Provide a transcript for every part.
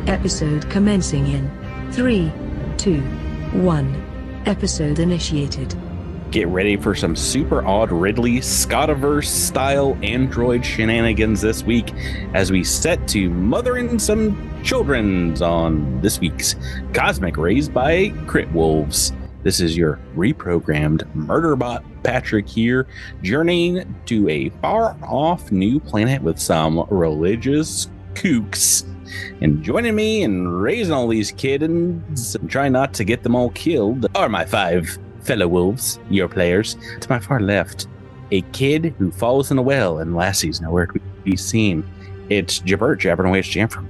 Episode commencing in 3, 2, 1. Episode initiated. Get ready for some super odd Ridley Scotiverse style android shenanigans this week as we set to mothering some children's on this week's Cosmic Raised by Crit Wolves. This is your reprogrammed murderbot Patrick here, journeying to a far-off new planet with some religious kooks. And joining me in raising all these kittens and trying not to get them all killed are my 5 fellow wolves, your players. To my far left, a kid who falls in a well and lassie's nowhere to be seen. It's Jabert jabbering away his Jamfram.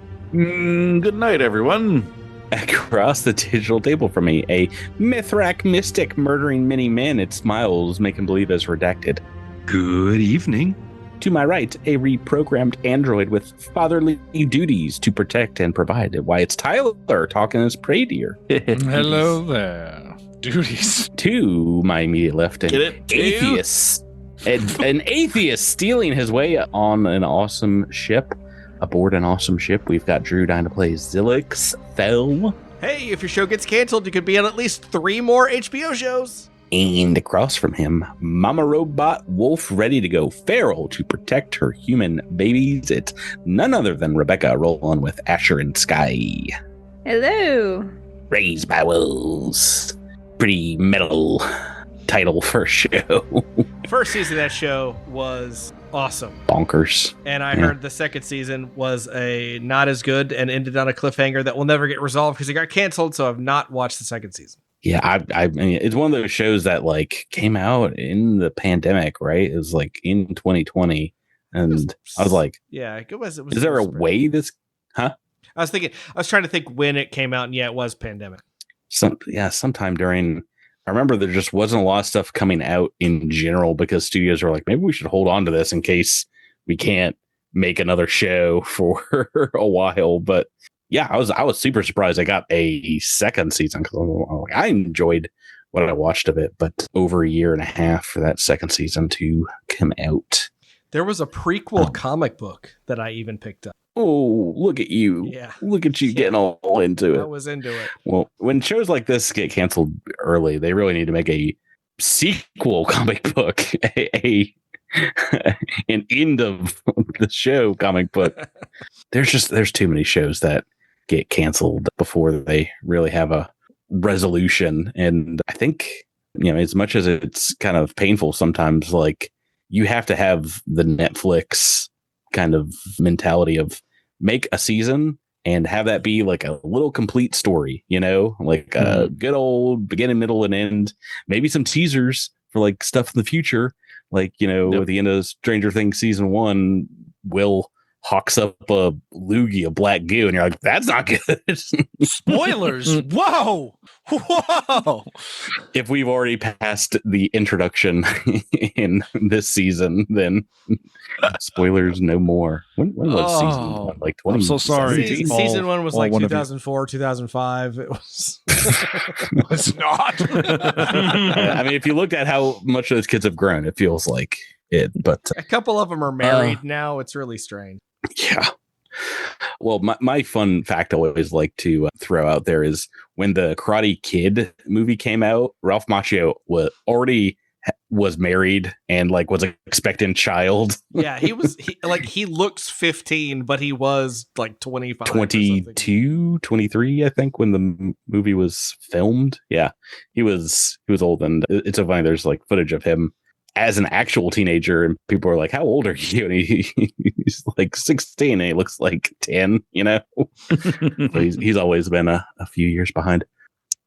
Good night, everyone. Across the digital table from me, a Mithrak mystic murdering many men. It smiles, making believe as redacted. Good evening. To my right, a reprogrammed android with fatherly duties to protect and provide. Why, it's Tyler talking as prey deer. Hello there. Duties. To my immediate left, an atheist. An atheist stealing his way on an awesome ship. Aboard an awesome ship, we've got Drew down to play Zilix Fell. Hey, if your show gets canceled, you could be on at least 3 more HBO shows. And across from him, Mama Robot Wolf ready to go feral to protect her human babies. It's none other than Rebecca rolling with Asher and Sky. Hello. Raised by Wolves. Pretty metal title for a show. First season of that show was awesome. Bonkers. And I heard the second season was not as good and ended on a cliffhanger that will never get resolved because it got canceled, so I've not watched the second season. Yeah, I mean, it's one of those shows that like came out in the pandemic, right? It was like in 2020, and I was like, yeah, it was. Is there a way this? Huh? I was trying to think when it came out, and yeah, it was pandemic. Sometime during. I remember there just wasn't a lot of stuff coming out in general because studios were like, maybe we should hold on to this in case we can't make another show for a while. But yeah, I was super surprised I got a second season because I enjoyed what I watched of it, but over a year and a half for that second season to come out. There was a prequel comic book that I even picked up. Oh, look at you. Yeah. Look at you getting all into it. I was into it. Well, when shows like this get canceled early, they really need to make a sequel comic book, an end of the show comic book. There's too many shows that get canceled before they really have a resolution. And I think, as much as it's kind of painful sometimes, like you have to have the Netflix kind of mentality of make a season and have that be like a little complete story, like a good old beginning, middle, and end, maybe some teasers for like stuff in the future. Like, at the end of Stranger Things season 1, Will hawks up a loogie, a black goo, and you're like, that's not good. Spoilers. Whoa. If we've already passed the introduction in this season, then spoilers no more. When was season 1? Like 20? I'm so sorry. Season 1 was like 2004, 2005. It was. It's not. I mean, if you looked at how much those kids have grown, it feels like it. But a couple of them are married now. It's really strange. Yeah. Well, my fun fact I always like to throw out there is when the Karate Kid movie came out, Ralph Macchio was married and like was an expectant child. Yeah, he looks 15, but he was like 25, 22, 23, I think, when the movie was filmed. Yeah, he was old, and it's so funny. There's like footage of him as an actual teenager, and people are like, how old are you? And he's like 16 and he looks like 10, So he's always been a few years behind.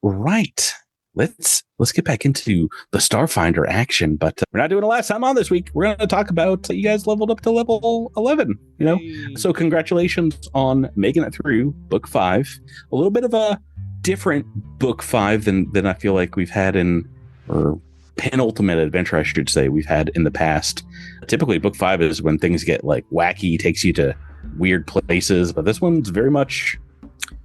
Right. Let's get back into the Starfinder action, but we're not doing it last time on this week. We're going to talk about you guys leveled up to level 11, Hey. So congratulations on making it through book 5. A little bit of a different book 5 than I feel like we've had or penultimate adventure, I should say, we've had in the past. Typically book 5 is when things get like wacky, takes you to weird places, but this one's very much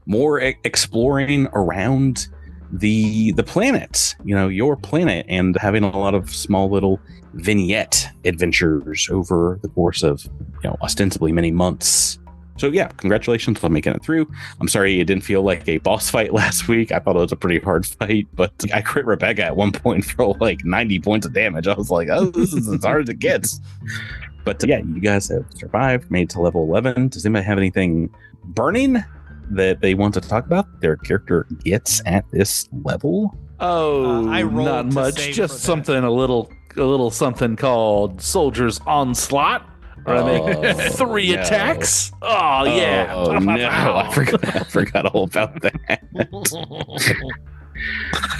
more exploring around the planet, your planet, and having a lot of small little vignette adventures over the course of ostensibly many months So yeah, congratulations on making it through. I'm sorry it didn't feel like a boss fight last week. I thought it was a pretty hard fight, but I crit Rebecca at one point for like 90 points of damage. I was like, oh, this is as hard as it gets. But yeah, you guys have survived, made it to level 11. Does anybody have anything burning that they want to talk about their character gets at this level? Oh, I rolled not to much. save Just for that. something a little something called Soldier's Onslaught. Where I make 3 no. attacks. Oh yeah. Oh no, I forgot all about that.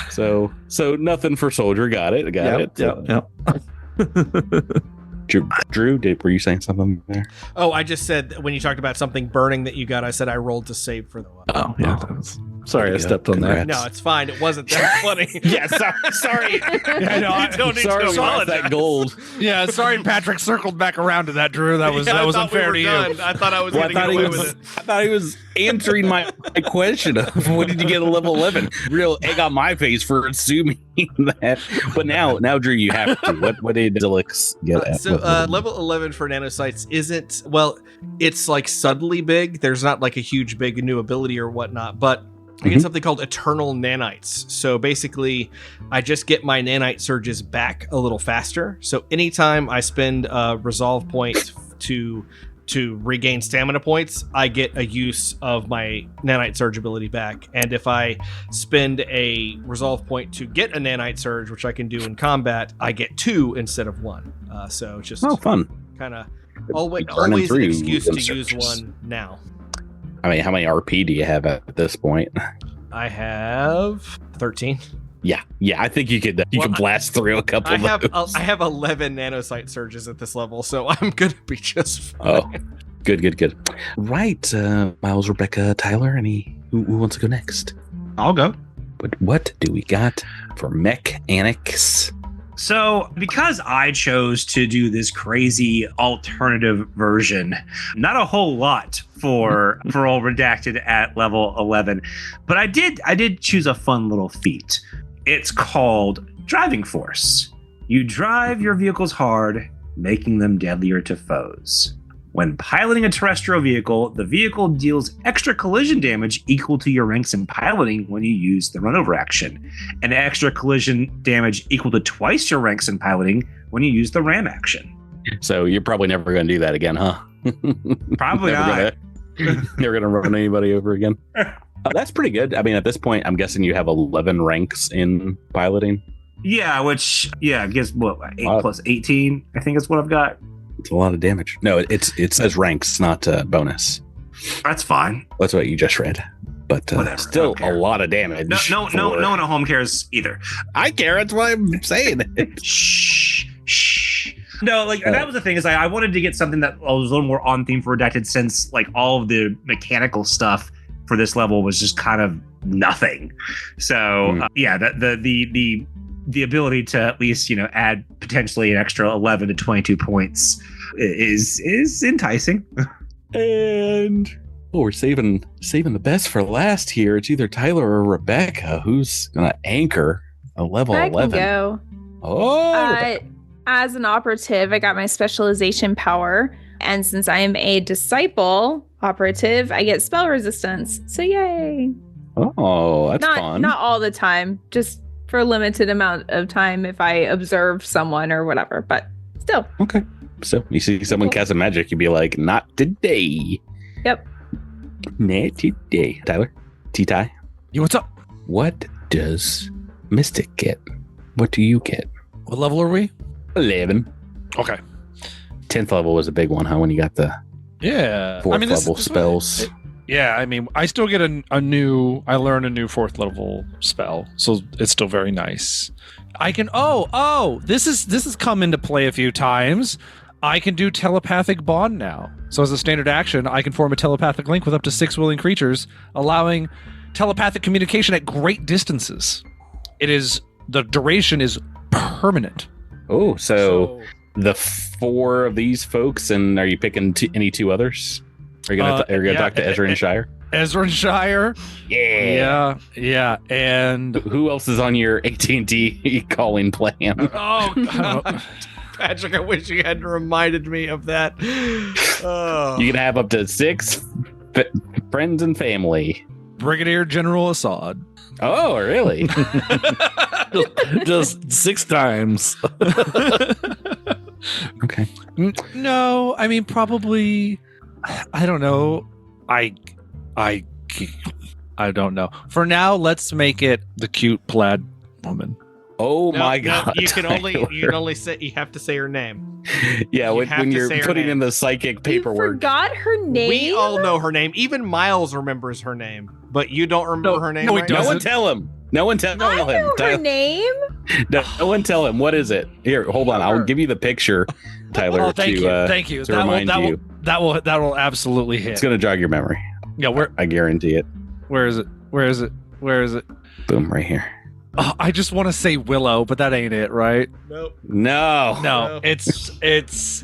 So nothing for Soldier. Got it. Yep. Drew, were you saying something there? Oh, I just said that when you talked about something burning that you got, I said I rolled to save for the one. Oh yeah. Sorry, I stepped on that. Congrats. No, it's fine. It wasn't that funny. Yeah, sorry. Yeah, no, I don't need Sorry, to we lost apologize. that gold. Yeah, Patrick circled back around to that, Drew. That was Yeah, I that was thought we unfair were to you. done. I thought I was Well, I going to get thought away he was. with it. I thought he was answering my question of what did you get at level 11? Real egg on my face for assuming that. But now, Drew, you have to. What did Zilix get at? So level 11 for nanosites isn't, well, it's like subtly big. There's not like a huge big new ability or whatnot, but I get something called eternal nanites. So basically, I just get my nanite surges back a little faster. So anytime I spend a resolve point to regain stamina points, I get a use of my nanite surge ability back. And if I spend a resolve point to get a nanite surge, which I can do in combat, I get 2 instead of 1. So it's just fun. kind of Burning always an through excuse to them use surges. one now. I mean, how many RP do you have at this point? I have 13. Yeah. I think you could Well, blast through a couple. I have 11 nanosite surges at this level, so I'm gonna be just fine. Oh, good. Right, Miles, Rebecca, Tyler. Who wants to go next? I'll go. But what do we got for mechanics? So, because I chose to do this crazy alternative version, not a whole lot for Parole Redacted at level 11, but I did choose a fun little feat. It's called Driving Force. You drive your vehicles hard, making them deadlier to foes. When piloting a terrestrial vehicle, the vehicle deals extra collision damage equal to your ranks in piloting when you use the runover action, and extra collision damage equal to twice your ranks in piloting when you use the ram action. So you're probably never going to do that again, huh? Probably not. Never going to run anybody over again. That's pretty good. I mean, at this point, I'm guessing you have 11 ranks in piloting. Yeah, which I guess what 8 Wow. plus 18, I think is what I've got. It's a lot of damage. No, it says ranks, not bonus. That's fine. That's what you just read. But Whatever, still I don't care. a lot of damage. No one at home cares either. I care. That's why I'm saying it. Shh. No, like that was the thing is I wanted to get something that was a little more on theme for Redacted, since like all of the mechanical stuff for this level was just kind of nothing. So the ability to at least add potentially an extra 11 to 22 points is enticing. And we're saving the best for last here. It's either Tyler or Rebecca who's gonna anchor a level I 11. can go. Oh, Rebecca. As an operative, I got my specialization power. And since I am a disciple operative, I get spell resistance. So yay. Oh, that's fun. Not all the time, just for a limited amount of time if I observe someone or whatever. But still. Okay. So you see someone cast a magic, you'd be like, not today. Yep. Not today. Tyler? T-Ty? Yo, what's up? What does Mystic get? What do you get? What level are we? 11. Okay. 10th level was a big one, huh? When you got the Yeah. 4th level spells. Yeah, I mean, I still get I learn a new 4th level spell, so it's still very nice. I can, this has come into play a few times. I can do telepathic bond now. So as a standard action, I can form a telepathic link with up to 6 willing creatures, allowing telepathic communication at great distances. The duration is permanent. Oh, so the 4 of these folks, and are you picking any 2 others? Are you gonna talk to Ezra and Shire? Ezra and Shire. Yeah. Yeah. And Who else is on your AT&T calling plan? oh, God. Patrick, I wish you hadn't reminded me of that. Oh. You can have up to 6 friends and family. Brigadier General Assad. Oh, really? Just 6 times. Okay. No, I mean probably. I don't know. I don't know. For now, let's make it the cute plaid woman. Oh No, my no, God! you can Tyler. only say you have to say her name. Yeah, you when have to you're say her putting name. in the psychic You paperwork. forgot her name. We all know her name. Even Miles remembers her name, but you don't remember her name. no, he right No now? one tell him. No one tell I him. know her Tyler. name. No one tell him. What is it? Here, hold on. I'll give you the picture, Tyler. Oh, thank to, you, thank you. to remind you. That will absolutely hit. It's gonna jog your memory. Yeah, where I guarantee it. where is it? Where is it? Where is it? Boom, right here. Oh, I just want to say Willow, but that ain't it, right? Nope. No. No, No. it's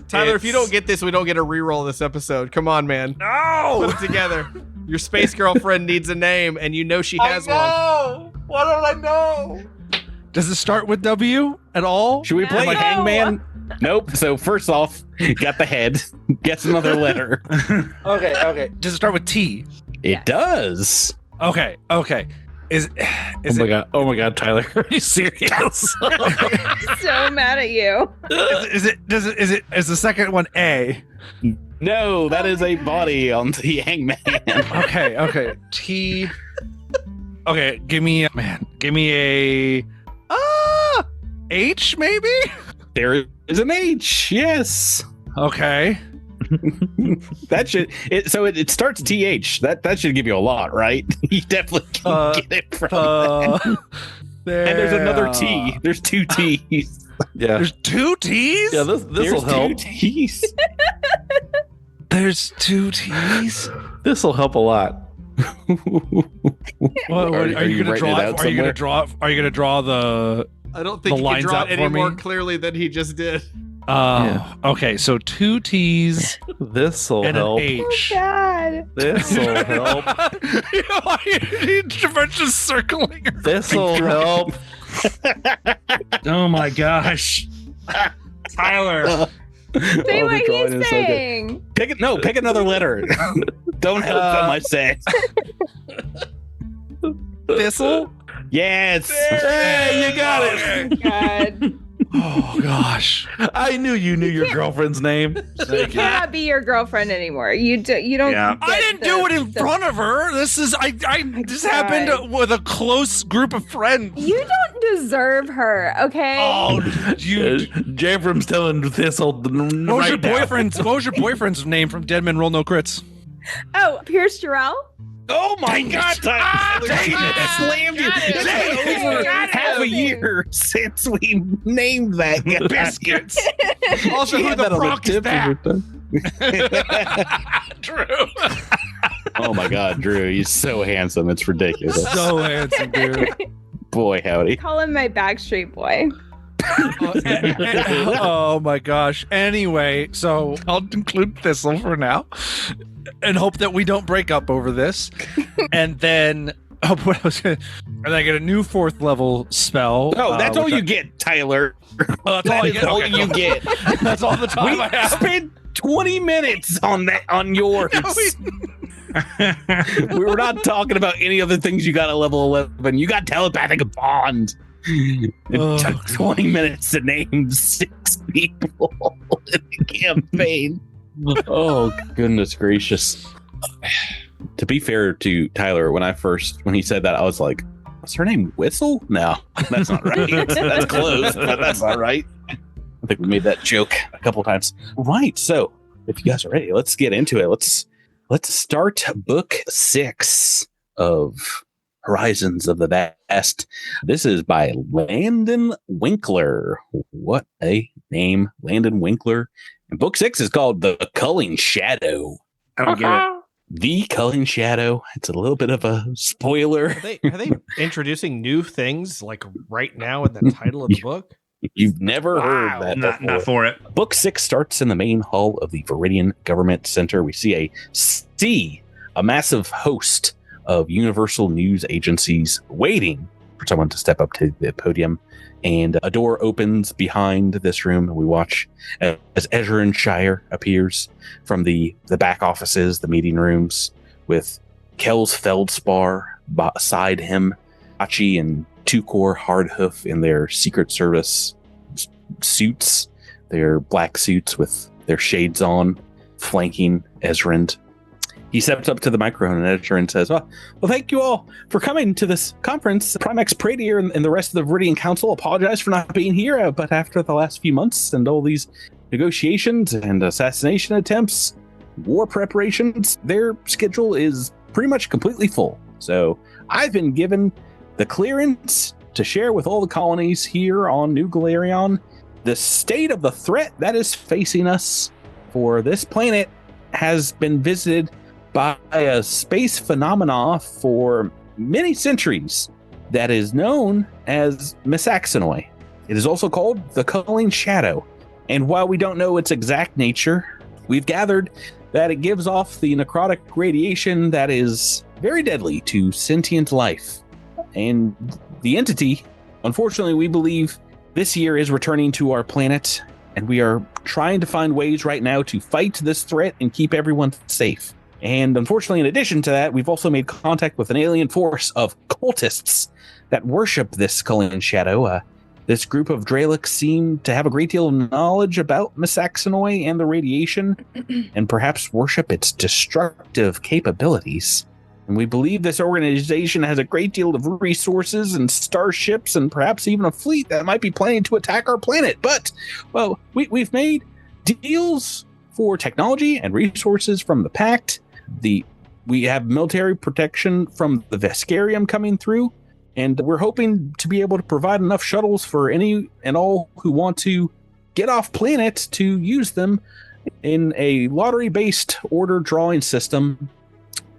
Tyler, if you don't get this, we don't get a reroll of this episode. Come on, man. no. Put it together. Your space girlfriend needs a name, and you know she has one. What don't I know? Does it start with W at all? Should we play No. Hangman? Nope. So first off, got the head. Guess another letter. Okay. Does it start with T? It does. Okay. Is Oh my god, Tyler, are you serious? So mad at you. is the second one A? No, that is a body on the Hangman. Okay. T. Okay, give me a H maybe? There is an H. Yes. Okay. That should it starts TH. That should give you a lot, right? You definitely can get it from that. And there's another T. There's 2 T's. Yeah. There's 2 T's? Yeah, this will There's help. 2 T's. There's 2 T's. This will help a lot. What, are you gonna writing draw it it? out Are you gonna somewhere? draw? Are you gonna draw the? I don't The think you can lines draw out it for any more me? clearly than he just did. Yeah. Okay. So 2 T's This will and an help. Oh H. God. This will help. Just circling. This will help. Oh my gosh. Tyler. Say I'll what be drawing in he's a second. saying. Pick another letter. Don't help them, I say. Thistle. Yes. Hey, you got it. Oh, God. Oh gosh. I knew you knew your girlfriend's name. She cannot be your girlfriend anymore. You don't. Yeah. I didn't do it in front of her. This is this happened with a close group of friends. You don't deserve her. Okay. Oh, you. Jamfram's telling Thistle What was your right now. boyfriend's name from Dead Men Roll No Crits? Oh, Pierce Jarrell. Oh my God, Tyler! Slammed you. It's been over half a year since we named that guy. Biscuits. Also, She who had the that on the fuck is tip of her that? tongue. Drew. Oh my God, Drew, he's so handsome. It's ridiculous. So handsome, dude. Boy, howdy. Call him my Backstreet Boy. Oh my gosh. Anyway, so I'll include Thistle for now and hope that we don't break up over this. And then and I get a new 4th level spell. Oh, that's all which you get, Tyler. Oh, that's all I get. All Okay, you cool. get. That's all the time I We have. spent 20 minutes on that on yours. We were not talking about any other things you got at level 11. You got telepathic bond. It Oh, took 20 minutes to name 6 people in the campaign. Oh, goodness gracious. To be fair to Tyler, when he said that, I was like, what's her name? Whistle? No, that's not right. That's close, but that's not right. I think we made that joke a couple times. Right. So if you guys are ready, let's get into it. Let's start book 6 of Horizons of the Vast. This is by Landon Winkler. What a name, Landon Winkler. And book 6 is called The Culling Shadow. I don't get it. The Culling Shadow. It's a little bit of a spoiler. Are they introducing new things like right now in the title of the book? You've never heard that Not before. for it. Book 6 starts in the main hall of the Viridian Government Center. We see a massive host of Universal News agencies waiting for someone to step up to the podium. And a door opens behind this room, and we watch as Ezra and Shire appears from the back offices, the meeting rooms, with Kel's Feldspar beside him, Hachi and Tukor Hardhoof in their Secret Service suits, their black suits with their shades on, flanking Ezrand. He steps up to the microphone and Ezrand says, well, thank you all for coming to this conference. Primex Pradier and the rest of the Viridian Council apologize for not being here, but after the last few months and all these negotiations and assassination attempts, war preparations, their schedule is pretty much completely full. So I've been given the clearance to share with all the colonies here on New Galerion the state of the threat that is facing us. For this planet has been visited by a space phenomena for many centuries that is known as Misaxenoi. It is also called the Culling Shadow. And while we don't know its exact nature, we've gathered that it gives off the necrotic radiation that is very deadly to sentient life. And the entity, unfortunately, we believe this year is returning to our planet, and we are trying to find ways right now to fight this threat and keep everyone safe. And unfortunately, in addition to that, we've also made contact with an alien force of cultists that worship this Culling Shadow. This group of Dralics seem to have a great deal of knowledge about Misaxenoi and the radiation, and perhaps worship its destructive capabilities. And we believe this organization has a great deal of resources and starships and perhaps even a fleet that might be planning to attack our planet. But, well, we've made deals for technology and resources from the Pact. We have military protection from the Vescarium coming through, and we're hoping to be able to provide enough shuttles for any and all who want to get off planet to use them in a lottery-based order drawing system.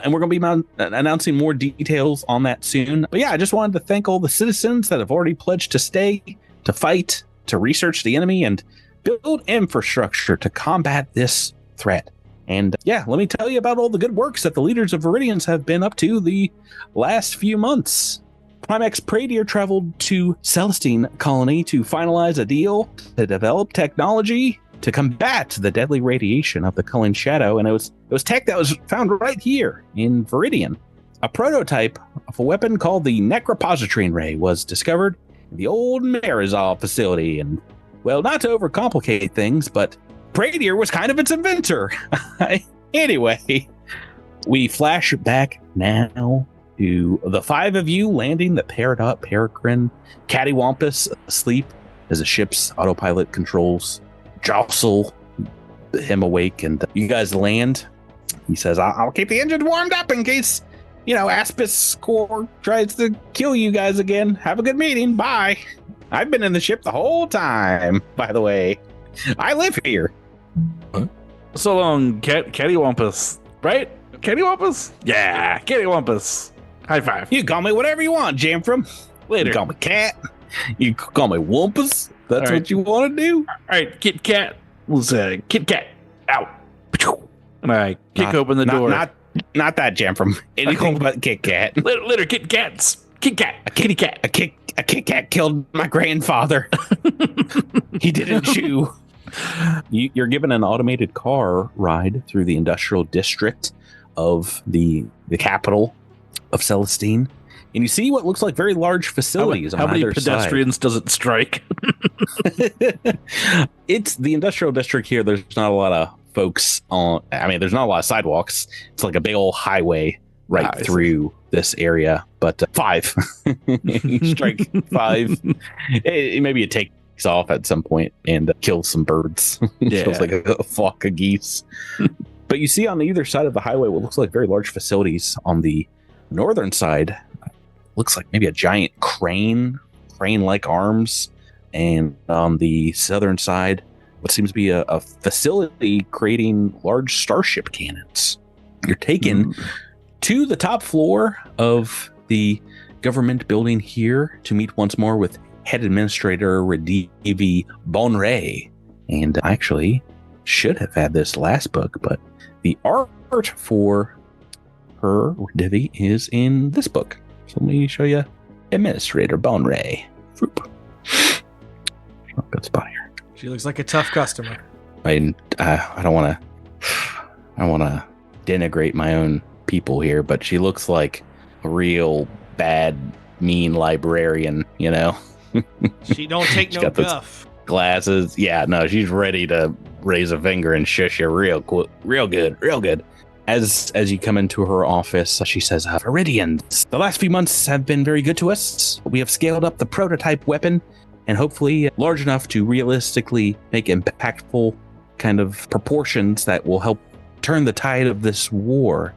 And we're going to be announcing more details on that soon. But yeah, I just wanted to thank all the citizens that have already pledged to stay, to fight, to research the enemy, and build infrastructure to combat this threat. And yeah, let me tell you about all the good works that the leaders of Viridians have been up to the last few months. Primex Pradier traveled to Celestine Colony to finalize a deal to develop technology to combat the deadly radiation of the Culling Shadow, and it was tech that was found right here in Viridian. A prototype of a weapon called the Necropositrine Ray was discovered in the old Marizal facility, and, well, not to overcomplicate things, but Pradier was kind of its inventor. Anyway, we flash back now to the five of you landing the Peridot Peregrine, Cattywampus asleep as the ship's autopilot controls jostle him awake, and you guys land. He says, I'll keep the engine warmed up in case, Aspis Core tries to kill you guys again. Have a good meeting. Bye. I've been in the ship the whole time, by the way. I live here. So long, Cattywampus, right? Cattywampus? Yeah, Cattywampus. High five. You call me whatever you want, Jamfram. Later. You call me Cat. You call me Wumpus. That's All right. what you want to do? All right, Kit Kat. We'll say Kit Kat. Out. And I kick open the door. Not that Jamfram. Anything but Kit Kat. Later, Kit Kats. Kit Kat. A kitty cat. A Kit Kat killed my grandfather. He didn't chew. You're given an automated car ride through the industrial district of the capital of Celestine, and you see what looks like very large facilities. How many pedestrians does it strike? It's the industrial district here. There's not a lot of folks on. I mean, there's not a lot of sidewalks. It's like a big old highway right through this area. But five, you strike five. Maybe it takes off at some point and kills some birds. Kills like a flock of geese. But you see on either side of the highway what looks like very large facilities. On the northern side, looks like maybe a giant crane-like arms, and on the southern side, what seems to be a facility creating large starship cannons. You're taken to the top floor of the government building here to meet once more with head administrator Redivi Bonray. And I actually should have had this last book, but the art for her, Redivi, is in this book. So let me show you Administrator Bone Ray. Vroop. Oh, good spot here. She looks like a tough customer. I don't want to denigrate my own people here, but she looks like a real bad, mean librarian, you know? She don't take She's no got those guff. Glasses. Yeah, no, she's ready to raise a finger and shush you real good. As you come into her office, she says, Viridians, the last few months have been very good to us. We have scaled up the prototype weapon and hopefully large enough to realistically make impactful kind of proportions that will help turn the tide of this war.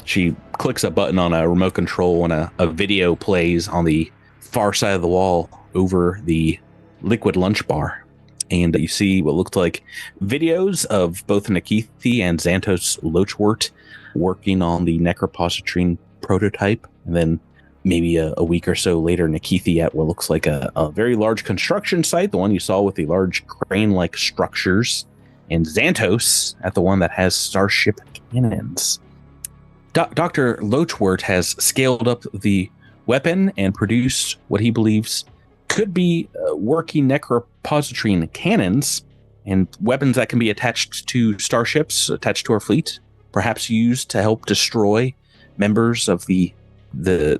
She clicks a button on a remote control and a video plays on the far side of the wall over the liquid lunch bar. And you see what looks like videos of both Nikithi and Xantos Lochwort working on the necropositrine prototype. And then maybe a week or so later, Nikithi at what looks like a very large construction site, the one you saw with the large crane-like structures, and Xantos at the one that has starship cannons. Dr. Lochwort has scaled up the weapon and produced what he believes could be working necropositrine cannons and weapons that can be attached to starships, attached to our fleet, perhaps used to help destroy members of the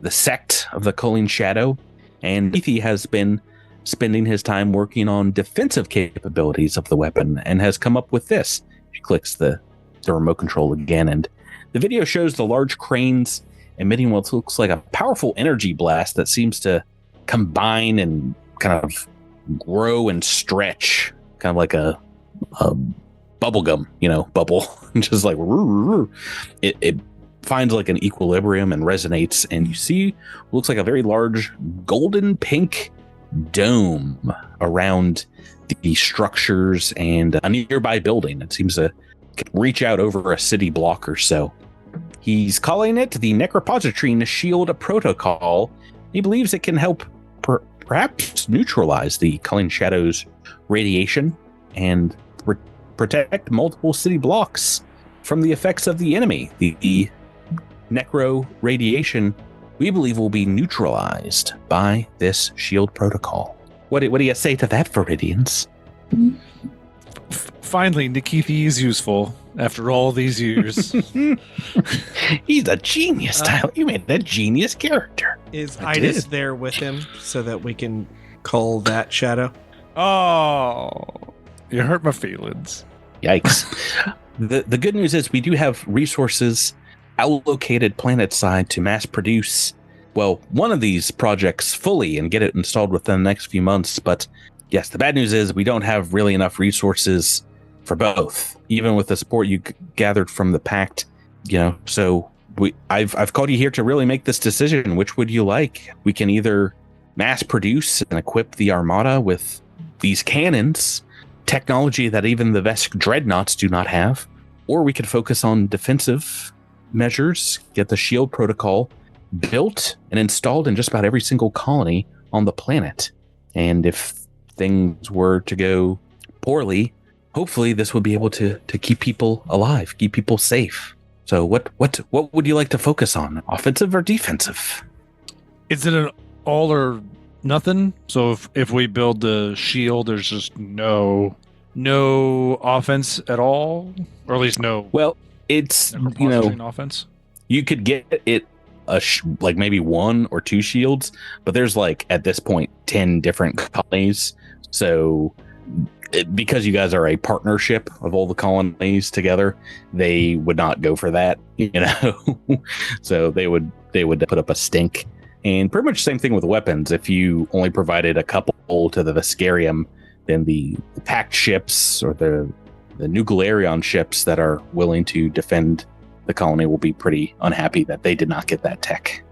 sect of the Culling Shadow. And he has been spending his time working on defensive capabilities of the weapon and has come up with this. She clicks the remote control again, and the video shows the large cranes emitting what looks like a powerful energy blast that seems to combine and kind of grow and stretch, kind of like a bubble gum, bubble. Just like it finds like an equilibrium and resonates, and you see what looks like a very large golden pink dome around the structures and a nearby building. It seems to reach out over a city block or so. He's calling it the Necropositrine Shield Protocol. He believes it can help perhaps neutralize the Culling Shadow's radiation and protect multiple city blocks from the effects of the enemy. The necro radiation, we believe, will be neutralized by this shield protocol. What do you say to that, Viridians? Finally, Nikithi is useful after all these years. He's a genius, Tyler. You made a genius character. Is Idas there with him so that we can call that shadow? Oh, you hurt my feelings. Yikes. The good news is we do have resources allocated planet-side to mass produce, well, one of these projects fully and get it installed within the next few months. But yes, the bad news is we don't have really enough resources for both, even with the support you gathered from the Pact, so I've called you here to really make this decision. Which would you like? We can either mass produce and equip the Armada with these cannons, technology that even the Vesk dreadnoughts do not have, or we could focus on defensive measures, get the shield protocol built and installed in just about every single colony on the planet. And if things were to go poorly, hopefully this would be able to keep people alive, keep people safe. So what would you like to focus on, offensive or defensive? Is it an all or nothing? So if we build the shield, there's just no offense at all, or at least no. Well, it's offense. You could get it like maybe one or two shields, but there's like at this point 10 different colonies. So because you guys are a partnership of all the colonies together, they would not go for that, So they would put up a stink. And pretty much the same thing with weapons. If you only provided a couple to the Vescarium, then the Pact ships or the Nuclearion ships that are willing to defend the colony will be pretty unhappy that they did not get that tech.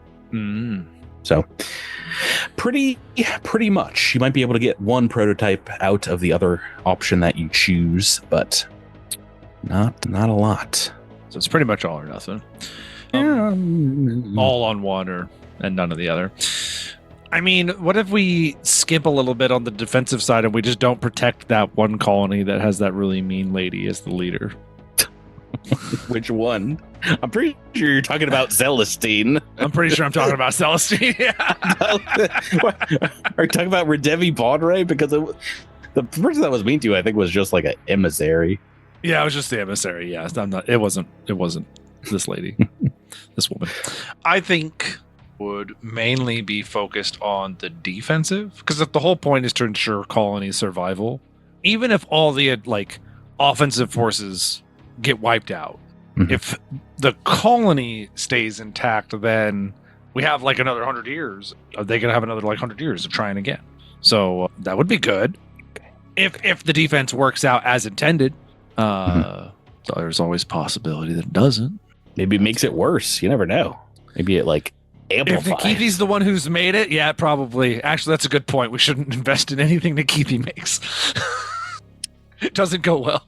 So pretty much you might be able to get one prototype out of the other option that you choose, but not a lot. So it's pretty much all or nothing. All on one and none of the other. I mean, what if we skip a little bit on the defensive side and we just don't protect that one colony that has that really mean lady as the leader? Which one? I'm pretty sure you're talking about Celestine. I'm pretty sure I'm talking about Celestine. Yeah. Are you talking about Redevi Baudray? Because the person that was mean to you, I think, was just like an emissary. Yeah, it was just the emissary. Yeah, I'm not. It wasn't this lady, this woman. I think would mainly be focused on the defensive, because the whole point is to ensure colony survival. Even if all the like offensive forces get wiped out, if the colony stays intact, then we have like another 100 years. Are they gonna have another like 100 years of trying again? So that would be good. If the defense works out as intended. So there's always possibility that it doesn't. Maybe it makes it worse. You never know. Maybe it like amplifies. If Nikithi's the one who's made it, yeah, probably. Actually, that's a good point. We shouldn't invest in anything Nikithi makes. It doesn't go well.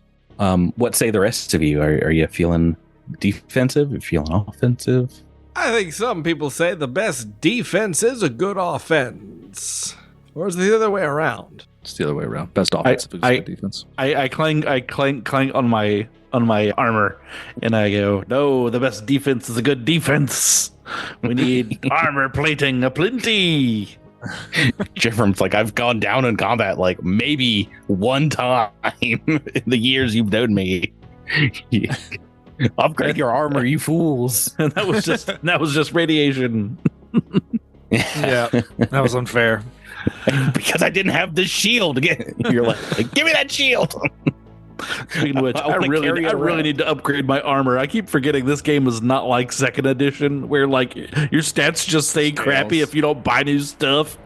What say the rest of you? Are you feeling defensive? Are you feeling offensive? I think some people say the best defense is a good offense. Or is it the other way around? It's the other way around. Best offensive is good defense. I clang on my armor, and I go, no, the best defense is a good defense. We need armor plating aplenty. Jeffrem's like, I've gone down in combat like maybe one time in the years you've known me. Upgrade your armor, you fools. And that was just radiation. Yeah, that was unfair. Because I didn't have the shield. You're like, give me that shield. Speaking of which, I really need to upgrade my armor. I keep forgetting this game is not like second edition, where like your stats just stay crappy if you don't buy new stuff.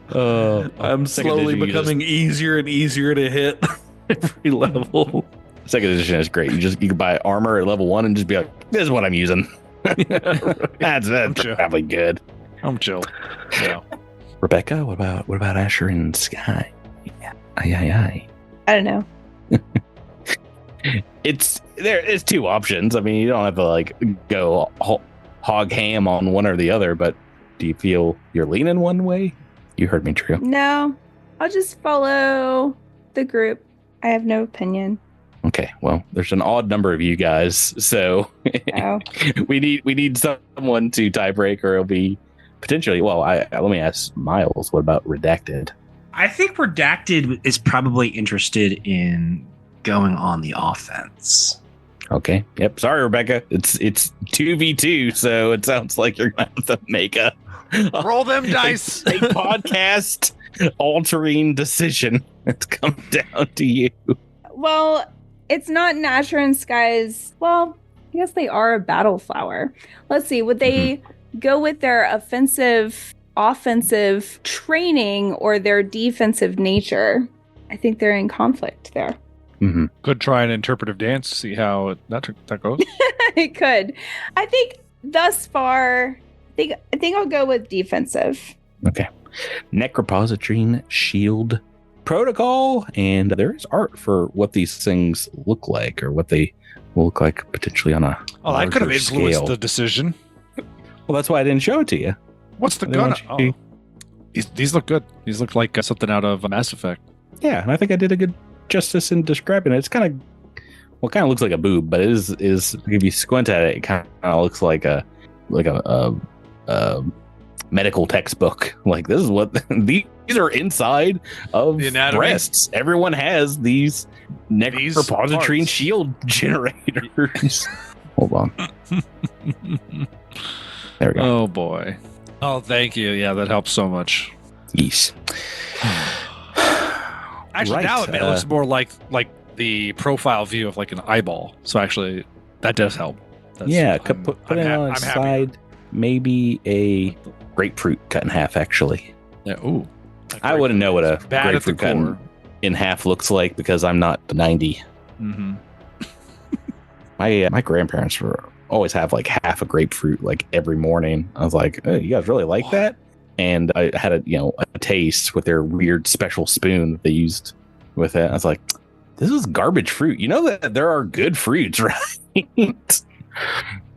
I'm slowly becoming easier and easier to hit every level. Second edition is great. You can buy armor at level 1 and just be like, this is what I'm using. That's probably good. I'm chill. Yeah. Rebecca, what about Asher and Sky? Aye. I don't know. It's two options. I mean, you don't have to like go hog ham on one or the other, but do you feel you're leaning one way? You heard me, Trio. No, I'll just follow the group. I have no opinion. Okay, well, there's an odd number of you guys, so we need someone to tie break, or it'll be potentially. Well, let me ask Miles. What about Redacted? I think Redacted is probably interested in going on the offense. Okay. Yep. Sorry, Rebecca. It's 2v2, so it sounds like you're gonna have to make a roll them dice. A podcast altering decision. It's come down to you. Well, it's not Asher and Sky's. Well, I guess they are a battle flower. Let's see. Would they go with their offensive training or their defensive nature? I think they're in conflict there. Mm-hmm. Could try an interpretive dance, see how that goes. It could. I think thus far, I think I'll go with defensive. Okay. Necropositrine Shield Protocol, and there is art for what these things look like, or what they will look like potentially on a that could have influenced scale. the decision. Well, that's why I didn't show it to you. What's the gun? Oh. These look good. These look like something out of Mass Effect. Yeah, and I think I did a good justice in describing it. It's kind of looks like a boob, but it is if you squint at it, it kind of looks like a medical textbook. Like, this is what these are inside of the anatomy. Breasts. Everyone has these necropositrine shield generators. Hold on. There we go. Oh boy. Oh, thank you. Yeah, that helps so much. Yes. Actually, now it looks more like the profile view of like an eyeball. So actually, that does help. Put it on its side. Maybe a grapefruit cut in half, actually. Yeah. Ooh. I wouldn't know what a grapefruit cut in half looks like because I'm not 90. Mm-hmm. My grandparents always have like half a grapefruit like every morning. I was like, oh, you guys really like that? And I had a taste with their weird special spoon that they used with it. I was like, this is garbage fruit. You know that there are good fruits, right?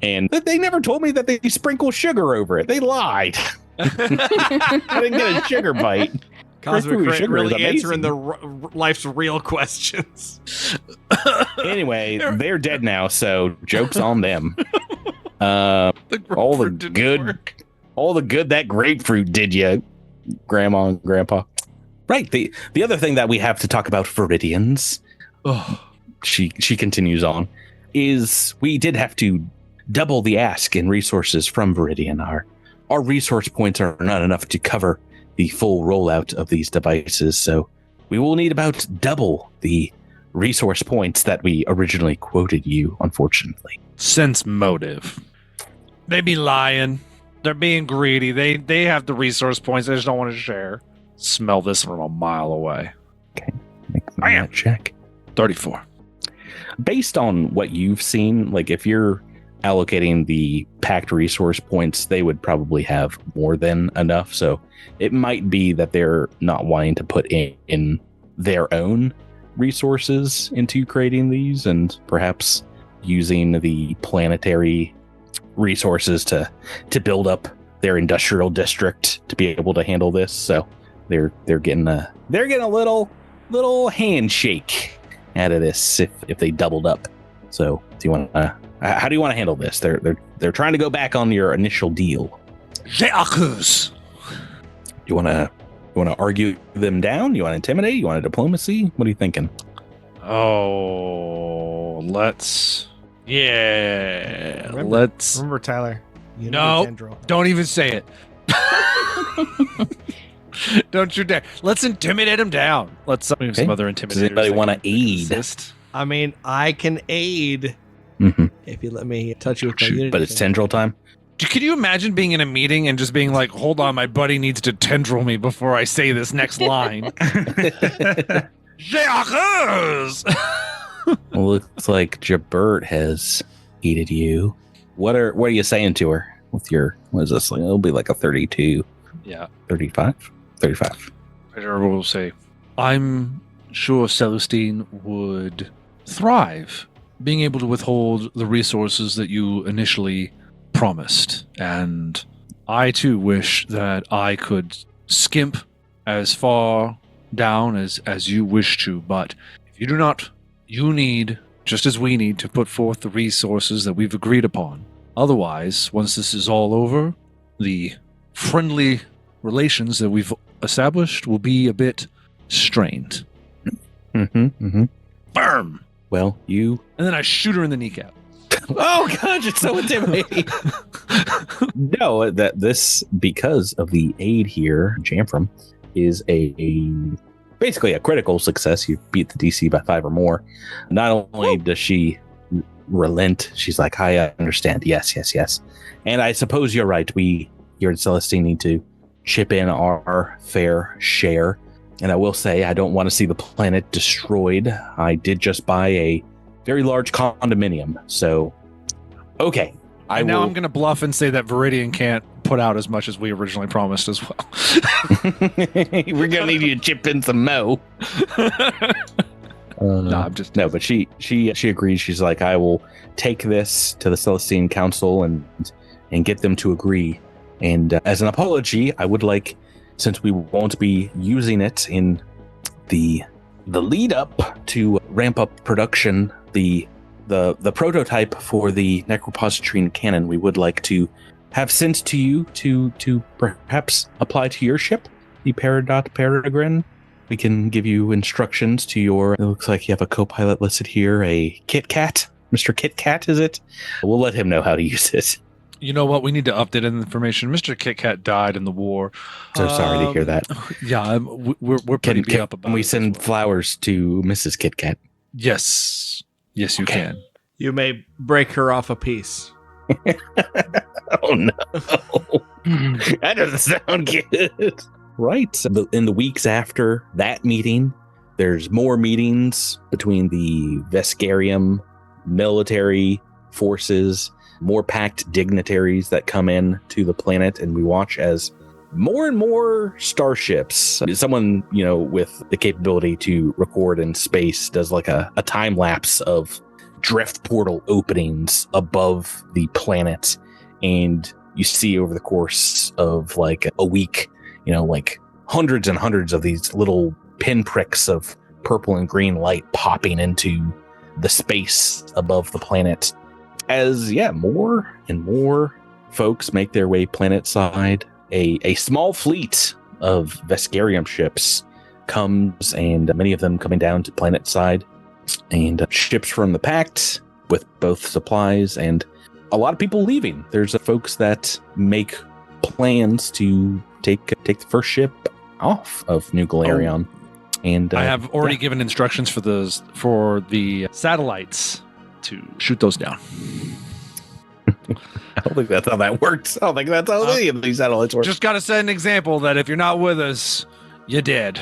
And they never told me that they sprinkle sugar over it. They lied. I didn't get a sugar bite. Cosmic Fruit Crit sugar is really answering amazing. the life's real questions. Anyway, they're dead now, so joke's on them. All the good that grapefruit did you, Grandma and Grandpa. Right. The other thing that we have to talk about, Viridians, she continues on, is we did have to double the ask in resources from Viridian. Our resource points are not enough to cover the full rollout of these devices, so we will need about double the resource points that we originally quoted you, unfortunately. Sense motive. They be lying. They're being greedy. They have the resource points. They just don't want to share. Smell this from a mile away. Okay, make that check. 34. Based on what you've seen, like if you're allocating the packed resource points, they would probably have more than enough. So it might be that they're not wanting to put in their own resources into creating these, and perhaps using the planetary resources to build up their industrial district to be able to handle this. So they're getting a little handshake out of this if they doubled up. So do you want to? How do you want to handle this? They're trying to go back on your initial deal. J'accuse. You want to argue them down? You want to intimidate? You want a diplomacy? What are you thinking? Oh, let's. Yeah, Remember, Tyler. You No, tendril. don't even say it. Don't you dare. Let's intimidate him down. Let's some other intimidators. Does anybody want to aid? I mean, I can aid if you let me touch you with my unity. But it's tendril time. Can you imagine being in a meeting and just being like, hold on, my buddy needs to tendril me before I say this next line? J'accuse. Well, looks like Jabert has aided you. What are you saying to her with your, what is this? It'll be like a 32. Yeah. 35? 35. I will say, I'm sure Celestine would thrive being able to withhold the resources that you initially promised. And I too wish that I could skimp as far down as you wish to. But if you do not, you need, just as we need, to put forth the resources that we've agreed upon. Otherwise, once this is all over, the friendly relations that we've established will be a bit strained. Firm. Well, you... And then I shoot her in the kneecap. Oh, God, it's so intimidating. No, that this, because of the aid here, Jamfram, is basically a critical success. You beat the DC by 5 or more. Not only does she relent, she's like, I understand. Yes. And I suppose you're right. We here at Celestine need to chip in our fair share. And I will say, I don't want to see the planet destroyed. I did just buy a very large condominium. So, okay. I'm going to bluff and say that Viridian can't put out as much as we originally promised as well. We're going to need you to chip in some mo. No, but she agrees. She's like, I will take this to the Celestine Council and get them to agree. And as an apology, I would like, since we won't be using it in the lead up to ramp up production, the prototype for the Necropositrine cannon, we would like to have sent to you to perhaps apply to your ship, the Peridot Peregrine. We can give you instructions to your, it looks like you have a co-pilot listed here, a Kit Kat. Mr. Kit Kat, is it? We'll let him know how to use it. You know what? We need to update the information. Mr. Kit Kat died in the war. So sorry to hear that. Yeah, we're pretty beat up about it. Can we send flowers to Mrs. Kit Kat? Yes, you can. You may break her off a piece. Oh no, that doesn't sound good. Right. In the weeks after that meeting, there's more meetings between the Vescarium military forces, more packed dignitaries that come in to the planet, and we watch as more and more starships. Someone, with the capability to record in space does like a time lapse of drift portal openings above the planet, and you see over the course of like a week, like hundreds and hundreds of these little pinpricks of purple and green light popping into the space above the planet. As more and more folks make their way planet-side, a small fleet of Veskarium ships comes, and many of them coming down to planet-side, and ships from the Pact with both supplies and a lot of people leaving. There's folks that make plans to take the first ship off of New Galarion. And I have already given instructions for the satellites to shoot those down. I don't think that's how that works. I don't think that's how any of these satellites work. Just got to set an example that if you're not with us, you're dead.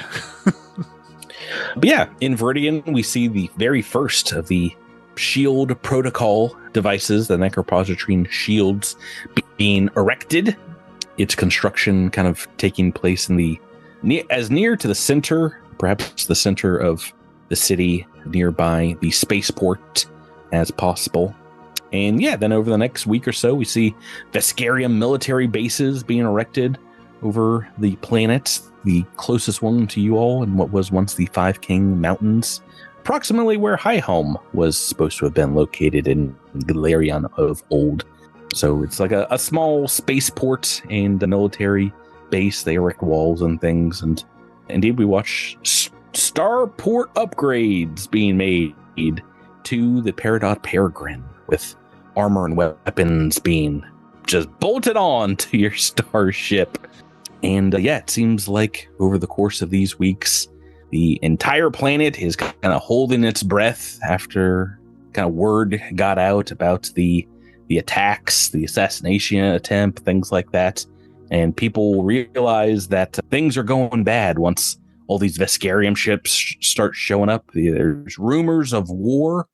But yeah, in Viridian, we see the very first of the shield protocol devices, the Necropositrine shields, being erected. Its construction kind of taking place in as near to the center, perhaps the center of the city, nearby the spaceport as possible. And yeah, then over the next week or so, we see Veskarium military bases being erected over the planet, the closest one to you all in what was once the Five King Mountains, approximately where Highholm was supposed to have been located in Galarion of old. So it's like a small spaceport and a military base. They erect walls and things. And indeed, we watch starport upgrades being made to the Peridot Peregrine, with armor and weapons being just bolted on to your starship. And it seems like over the course of these weeks, the entire planet is kind of holding its breath after kind of word got out about the attacks, the assassination attempt, things like that. And people realize that things are going bad once all these Veskarium ships start showing up. There's rumors of war,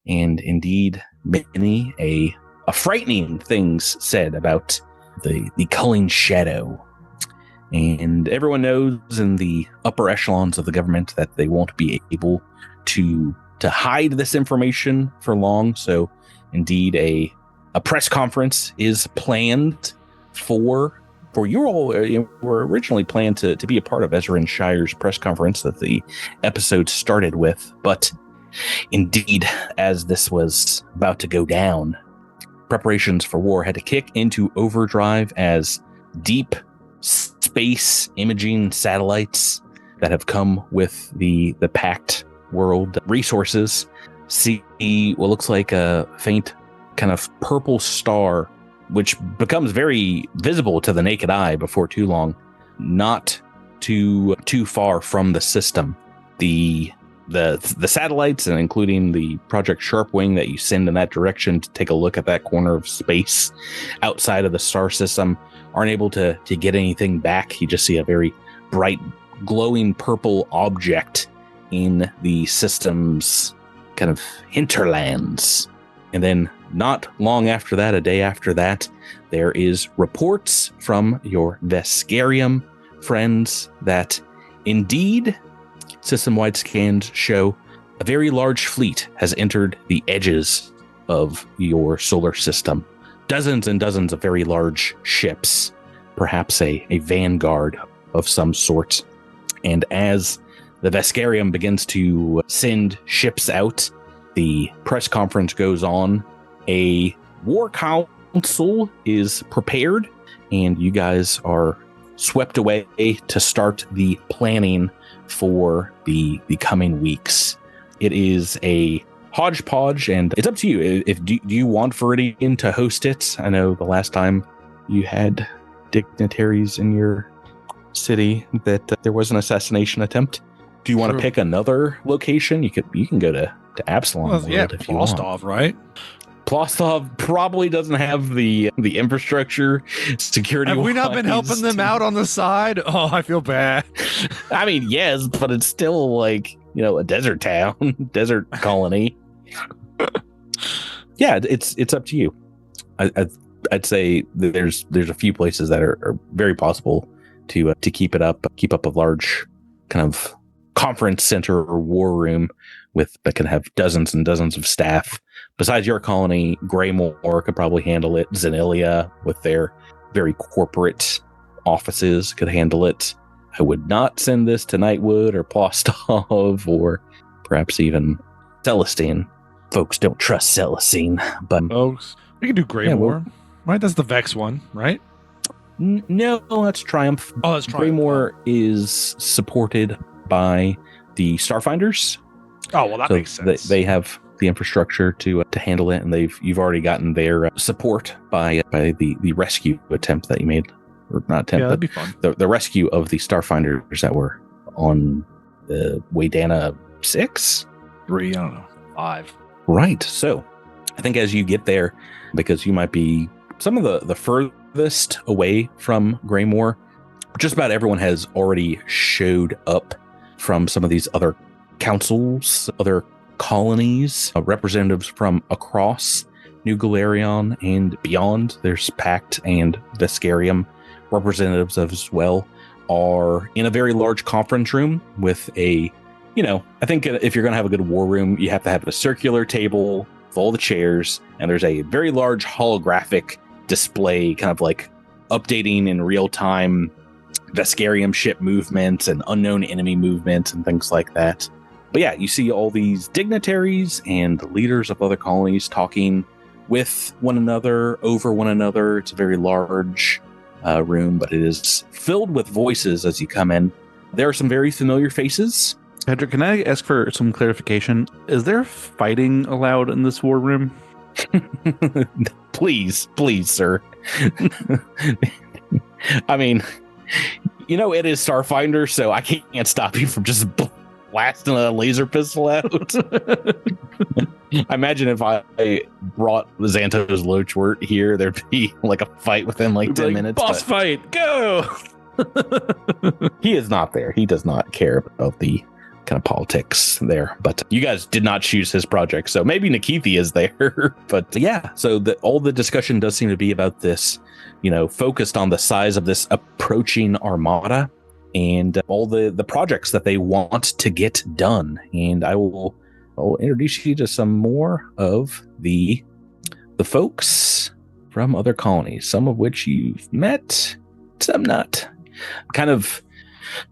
and indeed many a frightening things said about the culling shadow. And everyone knows in the upper echelons of the government that they won't be able to hide this information for long. So indeed a press conference is planned for you all. Were originally planned to be a part of Ezra Shire's press conference that the episode started with. But indeed, as this was about to go down, preparations for war had to kick into overdrive as deep space imaging satellites that have come with the Pact world resources see what looks like a faint kind of purple star, which becomes very visible to the naked eye before too long, not too far from the system. The satellites, and including the Project Sharpwing that you send in that direction to take a look at that corner of space outside of the star system, aren't able to get anything back. You just see a very bright, glowing purple object in the system's kind of hinterlands. And then not long after that, a day after that, there is reports from your Veskarium friends that indeed system-wide scans show a very large fleet has entered the edges of your solar system. Dozens and dozens of very large ships, perhaps a vanguard of some sort. And as the Veskarium begins to send ships out, the press conference goes on. A war council is prepared, and you guys are swept away to start the planning for the coming weeks. It is a hodgepodge, and it's up to you. Do you want Viridian to host it? I know the last time you had dignitaries in your city that there was an assassination attempt. Do you want to pick another location? You can go to Absalom World if you want. Plostov, right? Plostov probably doesn't have the infrastructure security. Have we not been helping them out on the side? Oh, I feel bad. I mean, yes, but it's still like, a desert town, desert colony. Yeah, it's up to you. I'd say that there's a few places that are very possible to keep up a large kind of conference center or war room that can have dozens and dozens of staff. Besides your colony, Greymore could probably handle it. Zanilia, with their very corporate offices, could handle it. I would not send this to Nightwood or Plostov or perhaps even Celestine. Folks don't trust Celestine, but Folks, we can do Greymore, right? That's the Vex one, right? No, that's Triumph. Oh, that's Triumph. Greymore is supported by the Starfinders. Oh, well, that makes sense. They have the infrastructure to handle it, and you've already gotten their support by the rescue attempt that you made, or not attempt. Yeah, that'd be fun. The rescue of the Starfinders that were on the Waydana 6? 3, I don't know, 5. Right. So I think as you get there, because you might be some of the furthest away from Greymore, just about everyone has already showed up from some of these other councils, other colonies, representatives from across New Galarion and beyond. There's Pact and Vescarium representatives as well, are in a very large conference room with a, I think if you're going to have a good war room, you have to have a circular table with all the chairs, and there's a very large holographic display kind of like updating in real time Vescarium ship movements and unknown enemy movements and things like that. But yeah, you see all these dignitaries and leaders of other colonies talking with one another, over one another. It's a very large room, but it is filled with voices as you come in. There are some very familiar faces. Patrick, can I ask for some clarification? Is there fighting allowed in this war room? Please, sir. I mean, it is Starfinder, so I can't stop you from just blasting a laser pistol out. I imagine if I brought Xantos Lochwort here, there'd be like a fight within 10 minutes. Boss fight, go! He is not there. He does not care about the kind of politics there, but you guys did not choose his project, so maybe Nikithi is there. But yeah, so all the discussion does seem to be about this, focused on the size of this approaching armada and all the projects that they want to get done. And I'll introduce you to some more of the folks from other colonies, some of which you've met, some not. Kind of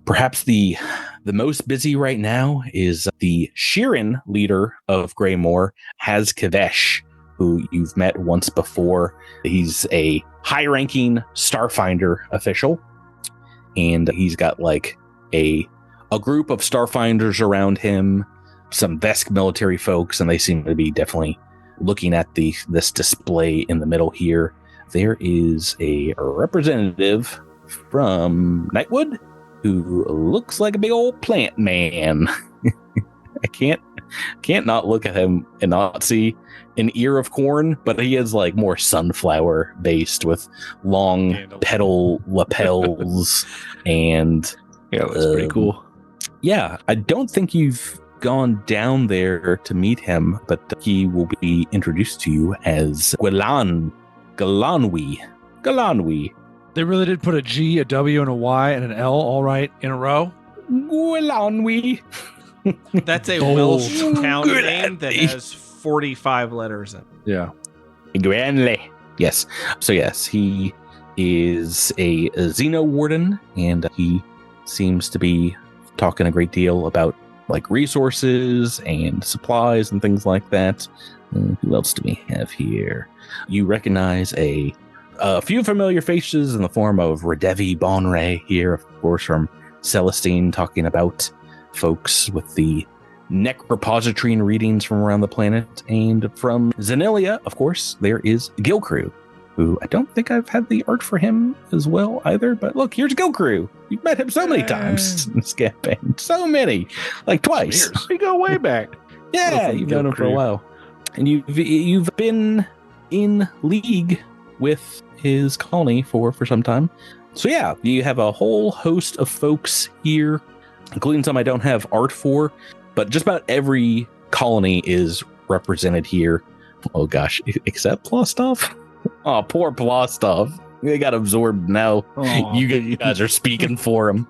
perhaps the most busy right now is the Sheeran leader of Greymore, Haz Kavesh, who you've met once before. He's a high-ranking Starfinder official, and he's got a group of Starfinders around him, some Vesk military folks, and they seem to be definitely looking at this display in the middle here. There is a representative from Nightwood who looks like a big old plant man. I can't not look at him and not see an ear of corn, but he is more sunflower based with long petal lapels. And yeah, that's pretty cool. Yeah, I don't think you've gone down there to meet him, but he will be introduced to you as Galanwi. They really did put a G, a W, and a Y, and an L all right in a row. Guelanwi. That's a Welsh town name that has 45 letters in it. Yeah. Guanle. Yes. So yes, he is a Xeno Warden, and he seems to be talking a great deal about resources and supplies and things like that. Who else do we have here? You recognize a few familiar faces in the form of Redevi Bonray here, of course, from Celestine, talking about folks with the necropository readings from around the planet. And from Zanilia, of course, there is Gilcrew, who I don't think I've had the art for him as well either. But look, here's Gilcrew. You've met him so many times in this campaign. So many. Twice. We go way back. Yeah, you've known him for a while. And you've been in league with his colony for some time. So yeah, you have a whole host of folks here, including some I don't have art for, but just about every colony is represented here. Oh gosh, except Plostov. Oh, poor Plostov. They got absorbed now. Oh. You guys are speaking for him.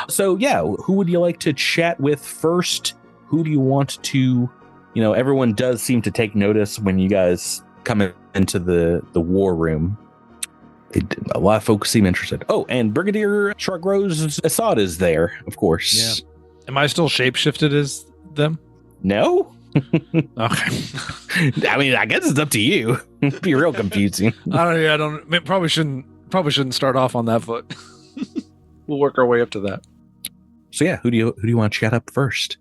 So yeah, who would you like to chat with first? Who do you want to, everyone does seem to take notice when you guys come into the war room. A lot of folks seem interested. Oh, and Brigadier Sharkrose Assad is there, of course. Yeah. Am I still shapeshifted as them? No? Okay. I mean, I guess it's up to you. It'd be real confusing. Probably shouldn't start off on that foot. We'll work our way up to that. So yeah, who do you want to chat up first?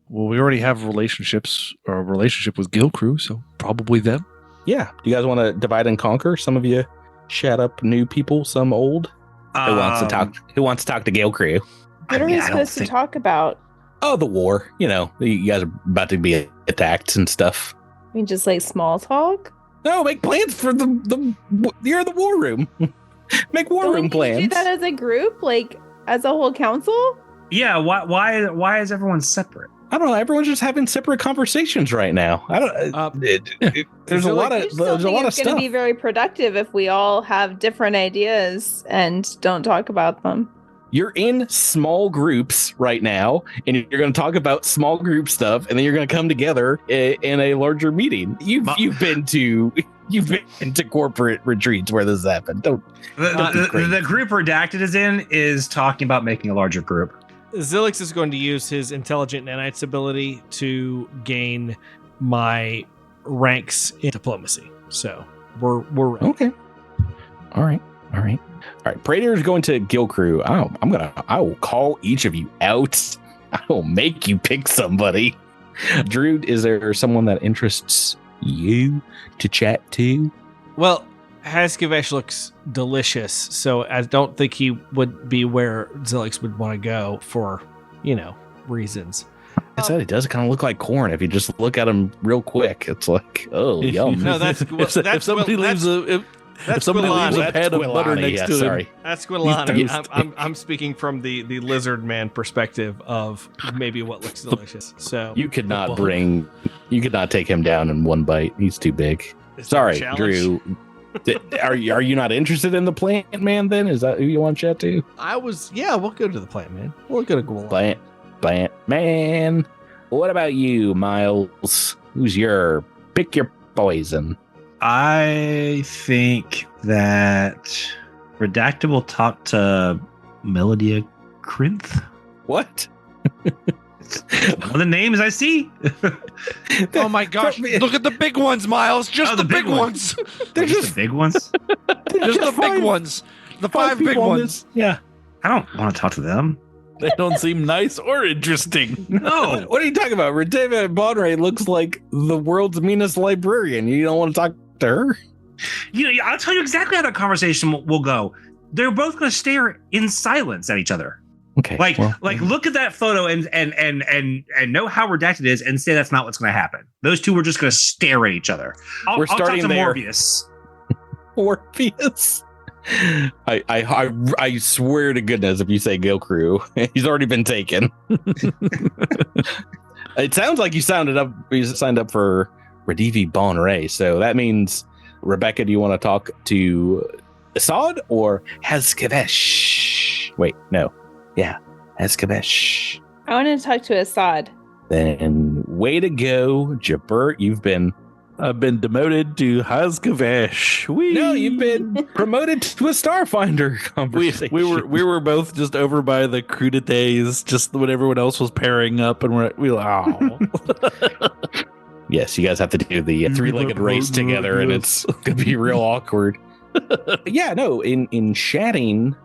Well, we already have relationships or a relationship with Guild Crew, so probably them. Yeah. Do you guys want to divide and conquer? Some of you chat up new people, some old. Who wants to talk to Guild Crew? What are we supposed to talk about? Oh, the war. You know, you guys are about to be attacked and stuff. I mean, just like small talk? No, make plans for you're the war room. Make war room plans. Do that as a group, like as a whole council? Yeah. Why is everyone separate? I don't know. Everyone's just having separate conversations right now. I don't. There's a lot of It's going to be very productive if we all have different ideas and don't talk about them. You're in small groups right now, and you're going to talk about small group stuff, and then you're going to come together in a larger meeting. You've been to corporate retreats where this happened. The group Redacted is talking about making a larger group. Zilix is going to use his intelligent nanites ability to gain my ranks in diplomacy. So we're ready. Okay. All right. Praetor is going to Guild Crew. I will call each of you out. I will make you pick somebody. Drew, is there someone that interests you to chat to? Well, Haskavesh looks delicious, so I don't think he would be where Zilix would want to go for, reasons. I said it does kind of look like corn. If you just look at him real quick, it's like, oh, yum. No, if somebody leaves a pan of butter next to him. That's Squidolani. I'm speaking from the lizard man perspective of maybe what looks delicious. So you could not take him down in one bite. He's too big. Sorry, Drew. Are you not interested in the plant man then? Is that who you want to chat to? We'll go to the plant man. We'll go to Plant man. What about you, Miles? Pick your poison. I think that Redacted will talk to Melodia Crinth. What? One of the names I see. Oh my gosh! Look at the big ones, Miles. Just the big ones. They're just the big ones. Just the big ones. The five big ones. Yeah. I don't want to talk to them. They don't seem nice or interesting. No. What are you talking about? Redeva Bonray looks like the world's meanest librarian. You don't want to talk to her? I'll tell you exactly how that conversation will go. They're both going to stare in silence at each other. Okay. Look at that photo and know how redacted it is and say that's not what's going to happen. Those two are just going to stare at each other. I'll talk to there. Morbius. Morbius. I swear to goodness, if you say Guild Crew, he's already been taken. It sounds like you signed up for Redivi Bonray, so that means, Rebecca, do you want to talk to Assad or Haskavesh? Wait, no. Yeah, Haskavesh. I want to talk to Assad. Then way to go, Jabert. I've been demoted to Haskavesh. No, you've been promoted to a Starfinder conversation. We were both just over by the crudités, just when everyone else was pairing up, and Yes, you guys have to do the three-legged race together, and it's gonna be real awkward. Yeah, no, in chatting,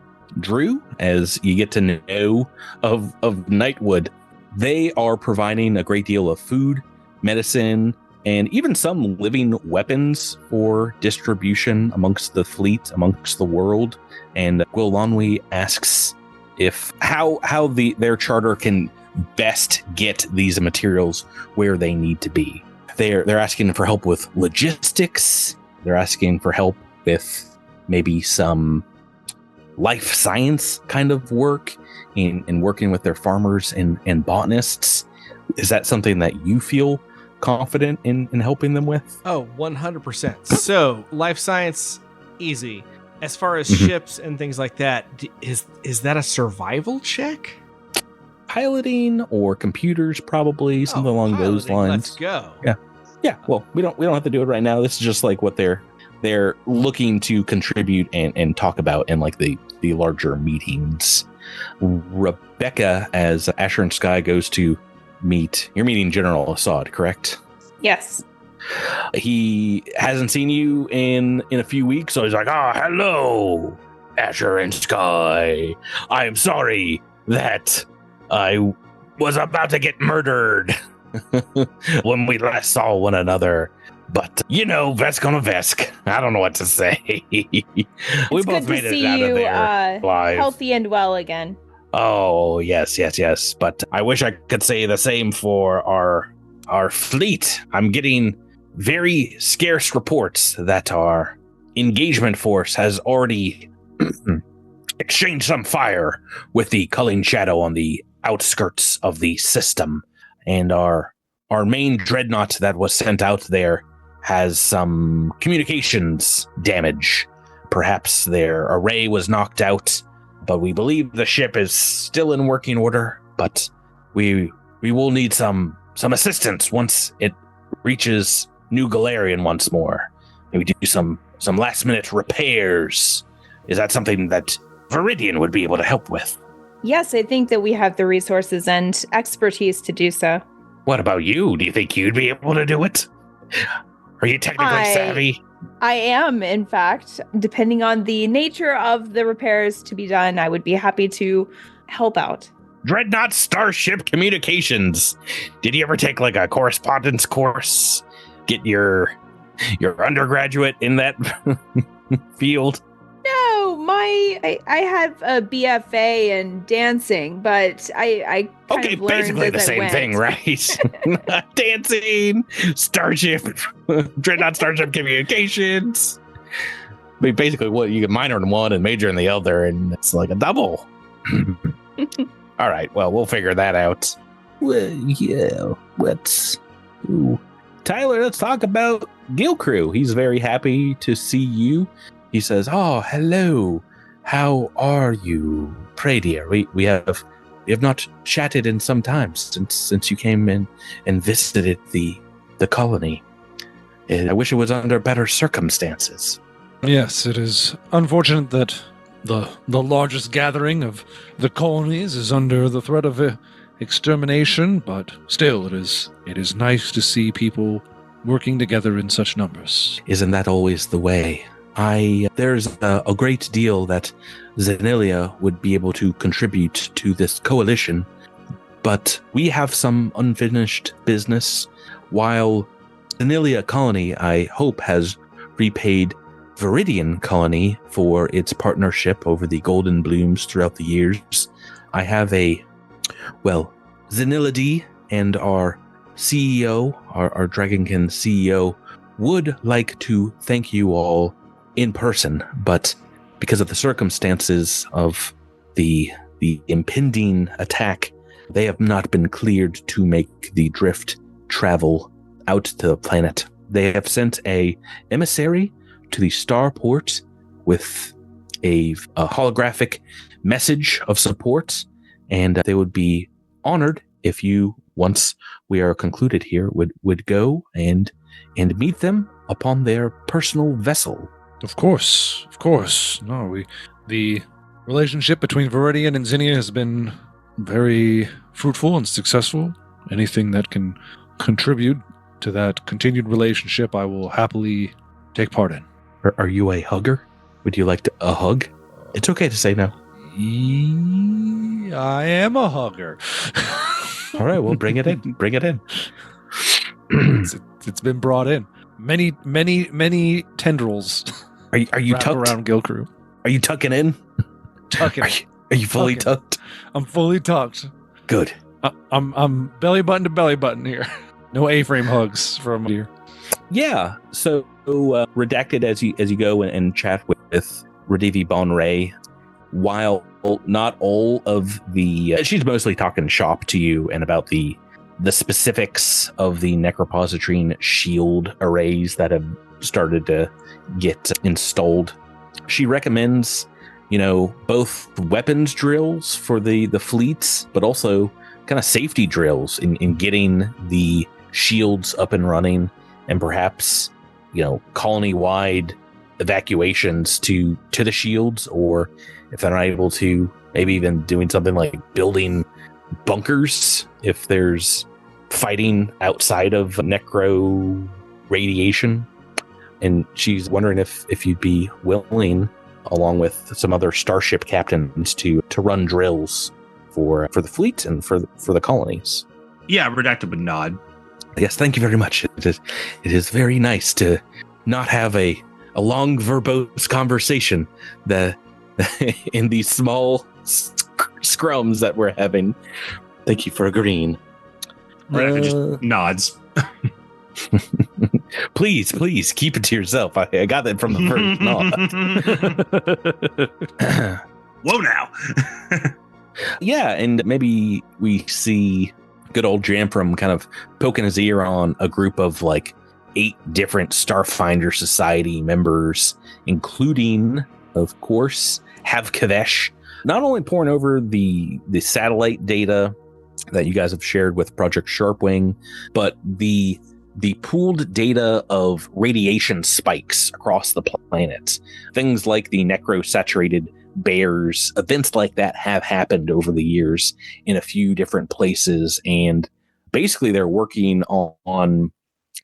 Drew, as you get to know of Nightwood, they are providing a great deal of food, medicine, and even some living weapons for distribution amongst the fleet, amongst the world. And Gwilonwi asks how their charter can best get these materials where they need to be. They're asking for help with logistics. They're asking for help with maybe some life science kind of work in working with their farmers and botanists. Is that something that you feel confident in helping them with? Oh, 100%. So life science, easy. As far as ships and things like that, is that a survival check? Piloting or computers, probably something along those lines. Let's go. Yeah. Well, we don't have to do it right now. This is just like what they're they're looking to contribute and talk about in like the larger meetings. Rebecca, as Asher and Sky goes to meet, you're meeting General Assad, correct? Yes. He hasn't seen you in a few weeks, so he's like, hello, Asher and Sky. I am sorry that I was about to get murdered when we last saw one another. But, Vesk on a Vesk. I don't know what to say. We both made it out of there alive. Healthy and well again. Oh, yes. But I wish I could say the same for our fleet. I'm getting very scarce reports that our engagement force has already exchanged some fire with the Culling Shadow on the outskirts of the system. And our main dreadnought that was sent out there has some communications damage. Perhaps their array was knocked out, but we believe the ship is still in working order. But we will need some assistance once it reaches New Galarian once more. Maybe do some last minute repairs. Is that something that Viridian would be able to help with? Yes, I think that we have the resources and expertise to do so. What about you? Do you think you'd be able to do it? Are you technically savvy? I am, in fact. Depending on the nature of the repairs to be done, I would be happy to help out. Dreadnought Starship Communications. Did you ever take like a correspondence course? Get your undergraduate in that field? No, I have a BFA in dancing, but I kind of learned basically the as I same went. thing, right? Dancing, Starship, Dreadnought Starship Communications. I mean, basically, what you get minor in one and major in the other, and it's like a double. All right, well, we'll figure that out. Well, yeah, Tyler, let's talk about Gill Crew. He's very happy to see you. He says, hello. How are you? Pray, dear, we have not chatted in some time since you came in and visited the colony. I wish it was under better circumstances. Yes, it is unfortunate that the largest gathering of the colonies is under the threat of extermination, but still it is nice to see people working together in such numbers. Isn't that always the way? There's a great deal that Zenilia would be able to contribute to this coalition, but we have some unfinished business. While Zenilia Colony, I hope, has repaid Viridian Colony for its partnership over the Golden Blooms throughout the years, I have Zenility and our CEO, our Dragonkin CEO, would like to thank you all in person, but because of the circumstances of the impending attack, they have not been cleared to make the drift travel out to the planet. They have sent a emissary to the starport with a holographic message of support, and they would be honored if you, once we are concluded here, would go and meet them upon their personal vessel. Of course. No, the relationship between Viridian and Zinnia has been very fruitful and successful. Anything that can contribute to that continued relationship, I will happily take part in. Are you a hugger? Would you like a hug? It's okay to say no. I am a hugger. All right, well, bring it in. Bring it in. It's been brought in. Many tendrils. Are you tucked around Gill Crew? Are you tucking in? Tucking. Are you fully tucked? I'm fully tucked. Good. I'm belly button to belly button here. No A-frame hugs from here. Yeah. So redacted as you go and chat with Radivi Bonray, while not all of she's mostly talking shop to you and about the specifics of the necropositrine shield arrays that have started to get installed. She recommends, both weapons drills for the fleets, but also kind of safety drills in getting the shields up and running, and perhaps, colony-wide evacuations to the shields, or if they're not able to, maybe even doing something like building bunkers if there's fighting outside of necro radiation. And she's wondering if you'd be willing, along with some other starship captains, to run drills for the fleet and for the colonies. Yeah, Redacted would nod. Yes, thank you very much. It is very nice to not have a long verbose conversation in these small scrums that we're having. Thank you for agreeing. Redacted just nods. Please keep it to yourself. I got that from the first nod. Whoa now. Yeah, and maybe we see good old Jamfram kind of poking his ear on a group of like 8 different Starfinder Society members, including, of course, Havkavesh, not only pouring over the satellite data that you guys have shared with Project Sharpwing, but the pooled data of radiation spikes across the planet. Things like the necro-saturated bears, events like that have happened over the years in a few different places, and basically they're working on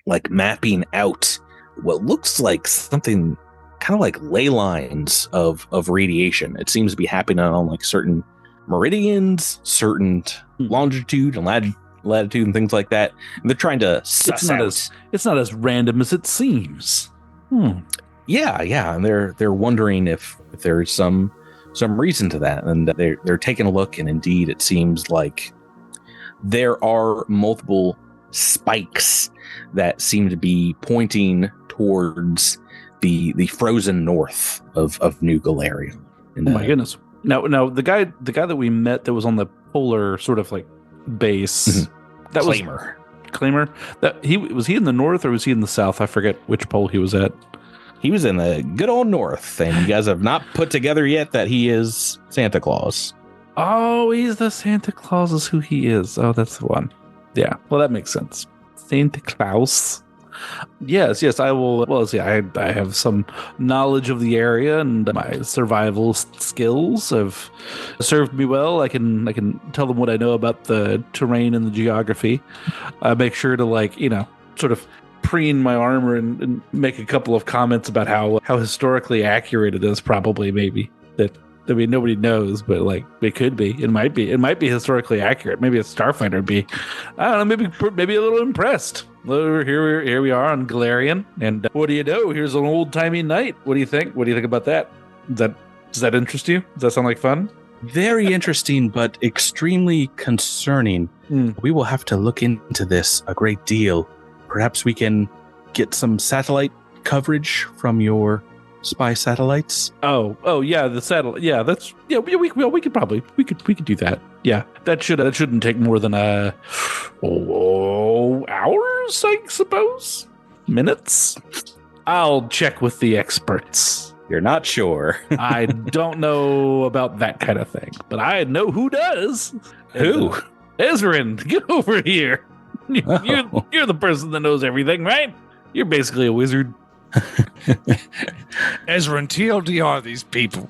like mapping out what looks like something kind of like ley lines of radiation. It seems to be happening on like certain meridians, certain longitude and latitude and things like that. And they're trying to suss out. It's not as random as it seems. Yeah, and they're wondering if there's some reason to that, and they're taking a look, and indeed it seems like there are multiple spikes that seem to be pointing towards the frozen north of New Galeria. And, oh my goodness! Now the guy that we met that was on the polar sort of like base, that Claimer. That was he in the north or was he in the south? I forget which pole he was at. He was in the good old north, and you guys have not put together yet that he is Santa Claus. Oh, he's the Santa Claus is who he is. Oh, that's the one. Yeah, well, that makes sense. Santa Claus. Yes, I will. Well, see, I have some knowledge of the area, and my survival skills have served me well. I can tell them what I know about the terrain and the geography. I make sure to sort of preen my armor and make a couple of comments about how historically accurate it is. Probably, maybe that. I mean, nobody knows, but like it could be. It might be historically accurate. Maybe a Starfinder would be, I don't know, maybe a little impressed. Here we are on Galarian, and what do you know? Here's an old timey knight. What do you think? What do you think about that? Does that interest you? Does that sound like fun? Very interesting, but extremely concerning. We will have to look into this a great deal. Perhaps we can get some satellite coverage from your spy satellites. Oh yeah, the satellite. Yeah, we could do that. Yeah, that shouldn't take more than hours, I suppose. Minutes. I'll check with the experts. You're not sure. I don't know about that kind of thing, but I know who does. Who? Ezrin, get over here. You're the person that knows everything, right? You're basically a wizard. Ezra and TLDR, these people.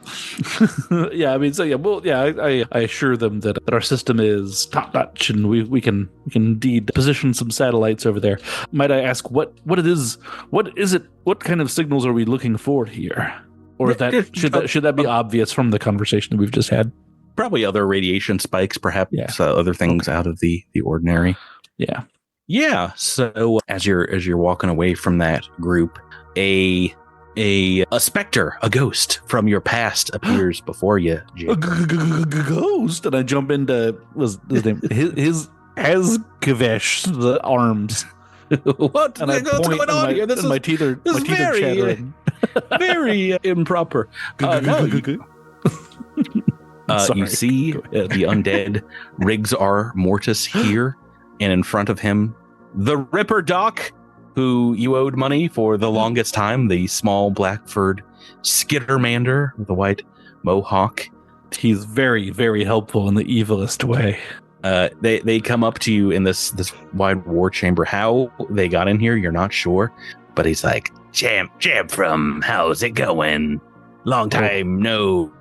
Yeah, I mean, so yeah, well, yeah, I assure them that our system is top notch, and we can indeed position some satellites over there. Might I ask what it is? What is it? What kind of signals are we looking for here? Or should that be obvious from the conversation that we've just had? Probably other radiation spikes, perhaps other things out of the ordinary. Yeah. So as you're walking away from that group, a specter, a ghost from your past appears before you. A ghost, and I jump into his name, his Hazkavesh, the arms. What? And I point, going on here? My teeth are chattering. Very improper. You see the undead Rigsar Mortis here, and in front of him, the Ripper Doc, who you owed money for the longest time, the small black-furred Skittermander with a white mohawk. He's very, very helpful in the evilest way. They come up to you in this wide war chamber. How they got in here, you're not sure, but he's like, Champ from, how's it going? Long time no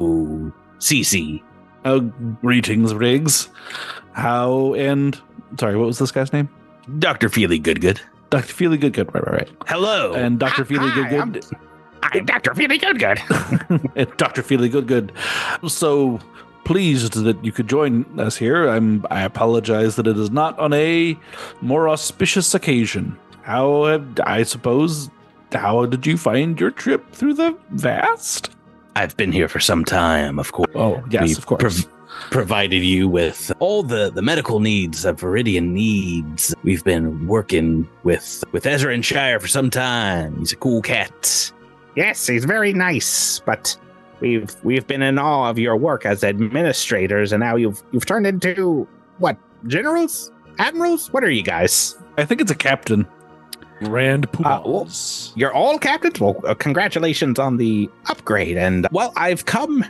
CC. Greetings, Riggs. Sorry, what was this guy's name? Dr. Feely Goodgood. Dr. Feely Goodgood. Right. Hello. And Dr. Feely Goodgood. I'm Dr. Feely Goodgood. Dr. Feely Goodgood. So pleased that you could join us here. I apologize that it is not on a more auspicious occasion. How did you find your trip through the vast? I've been here for some time, of course. Oh, yes, of course. Provided you with all the medical needs that Viridian needs. We've been working with Ezra and Shire for some time. He's a cool cat. Yes, he's very nice, but we've been in awe of your work as administrators, and now you've turned into what? Generals? Admirals? What are you guys? I think it's a captain. Grand well, you're all captains? Well, congratulations on the upgrade. And, well, I've come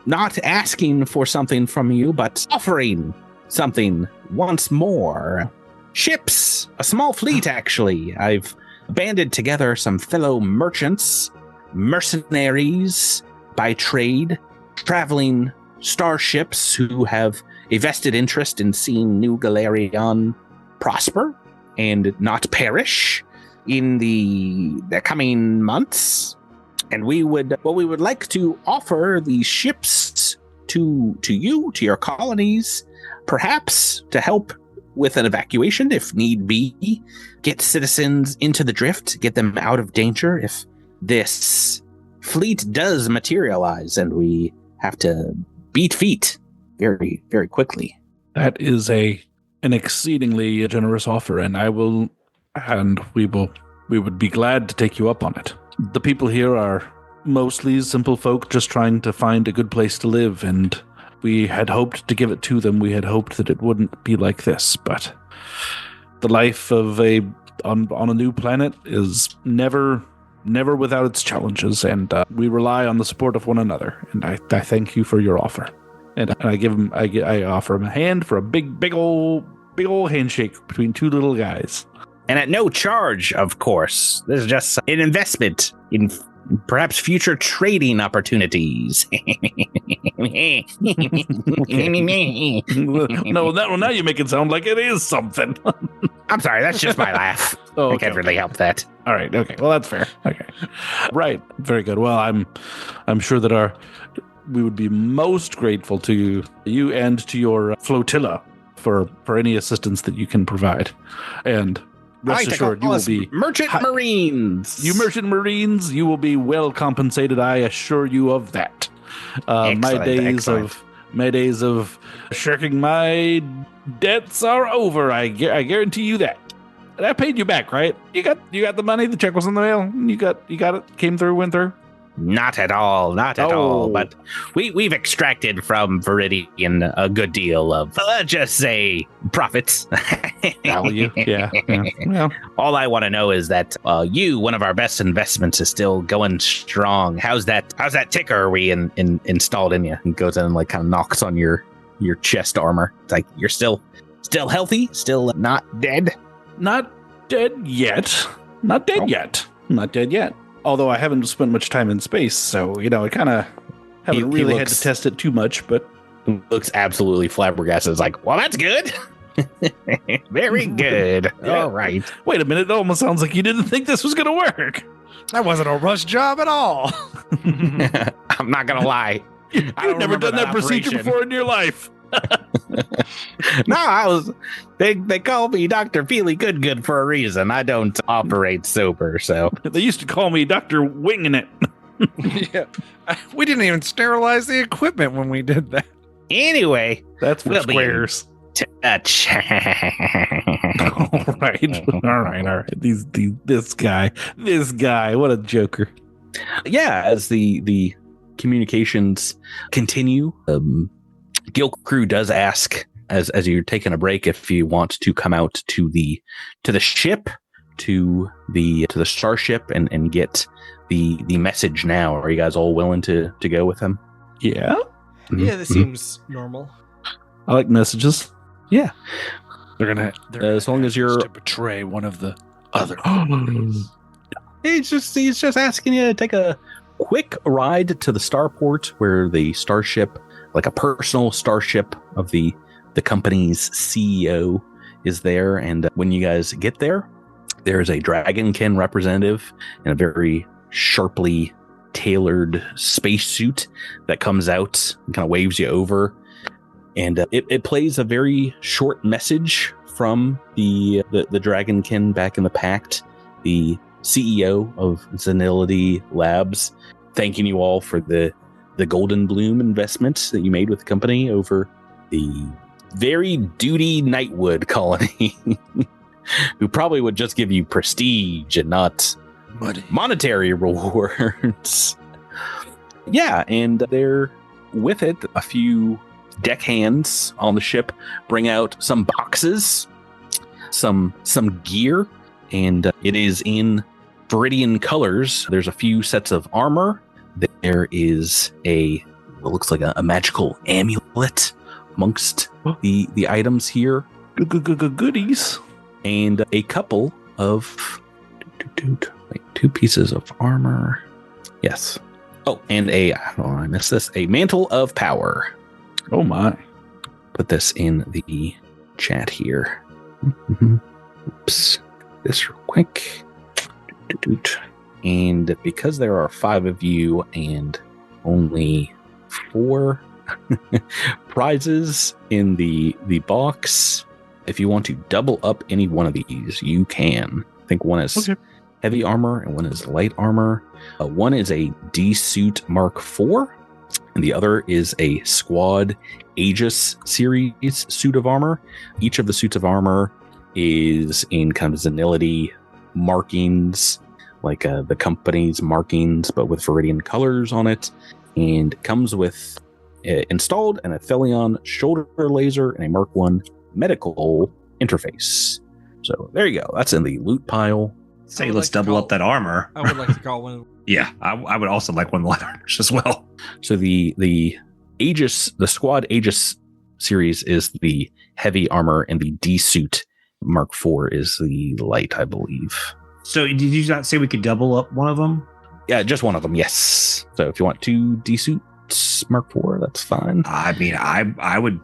not asking for something from you, but offering something once more. Ships, a small fleet, actually. I've banded together some fellow merchants, mercenaries by trade, traveling starships who have a vested interest in seeing New Galerion prosper and not perish in the coming months. And we would like to offer these ships to you, to your colonies, perhaps to help with an evacuation if need be, get citizens into the drift, get them out of danger if this fleet does materialize and we have to beat feet very, very quickly. That is an exceedingly generous offer, and we would be glad to take you up on it. The people here are mostly simple folk just trying to find a good place to live, and we had hoped to give it to them. We had hoped that it wouldn't be like this, but the life of on a new planet is never without its challenges, and we rely on the support of one another. And I thank you for your offer. And I offer him a hand for a big old handshake between two little guys. And at no charge, of course. This is just an investment in perhaps future trading opportunities. No, now you make it sound like it is something. I'm sorry, that's just my laugh. Oh, I can't really help that. All right, okay. Well, that's fair. Okay. Right. Very good. Well, I'm sure that we would be most grateful to you and to your flotilla for any assistance that you can provide. And rest assured, you will be merchant marines. You merchant marines, you will be well compensated. I assure you of that. My days of shirking my debts are over. I guarantee you that. And I paid you back, right? You got the money. The check was in the mail. You got it. Went through. Not at all. But we've extracted from Viridian a good deal of, let's just say, profits. Value. Yeah. Well, all I want to know is that one of our best investments, is still going strong. How's that ticker we installed in you? He goes in and like kind of knocks on your chest armor. It's like, you're still healthy, still not dead. Not dead yet. Not dead yet. Although I haven't spent much time in space, so, I kind of haven't really had to test it too much, but... Looks absolutely flabbergasted. It's like, well, that's good. Very good. Yeah. All right. Wait a minute. It almost sounds like you didn't think this was going to work. That wasn't a rush job at all. I'm not going to lie. You've never done that procedure before in your life. No, they call me Dr. Feely Goodgood for a reason. I don't operate sober, so. They used to call me Dr. Winging It. Yeah. We didn't even sterilize the equipment when we did that. Anyway. That's for squares. Touch. All right. This guy, what a joker. Yeah, as the communications continue, Gil Crew does ask, as you're taking a break, if you want to come out to the ship, to the starship, and get the message now. Are you guys all willing to go with him? Yeah. Yeah, this seems normal. I like messages. Yeah. They're as long as you're to betray one of the other. He's just asking you to take a quick ride to the starport where the starship, like a personal starship of the company's CEO, is there. And when you guys get there, there's a Dragonkin representative in a very sharply tailored spacesuit that comes out and kind of waves you over. And it plays a very short message from the Dragonkin back in the Pact, the CEO of Zenility Labs, thanking you all for the Golden Bloom investment that you made with the company over the very duty Nightwood colony, who probably would just give you prestige and not monetary rewards. Yeah, and they're with it. A few deckhands on the ship bring out some boxes, some gear, and it is in Viridian colors. There's a few sets of armor. There is what looks like a magical amulet amongst the items here. Goodies. And a couple of two pieces of armor. Yes. Oh, and I missed this. A mantle of power. Oh my. Put this in the chat here. Oops. This real quick. And because there are 5 of you and only 4 prizes in the box, if you want to double up any one of these, you can. I think one is heavy armor and one is light armor. One is a D-Suit Mark IV, and the other is a Squad Aegis series suit of armor. Each of the suits of armor is in kind of Zenility markings, like the company's markings, but with Viridian colors on it, and comes with installed an Athelion shoulder laser and a Mark I medical interface. So there you go. That's in the loot pile. Say, let's double up that armor. I would like to call one. Yeah, I would also like one of the light armors as well. So the Aegis, the Squad Aegis series is the heavy armor, and the D-Suit Mark IV is the light, I believe. So did you not say we could double up one of them? Yeah, just one of them, yes. So if you want 2 D-Suits Mark IV, that's fine. I mean, I would.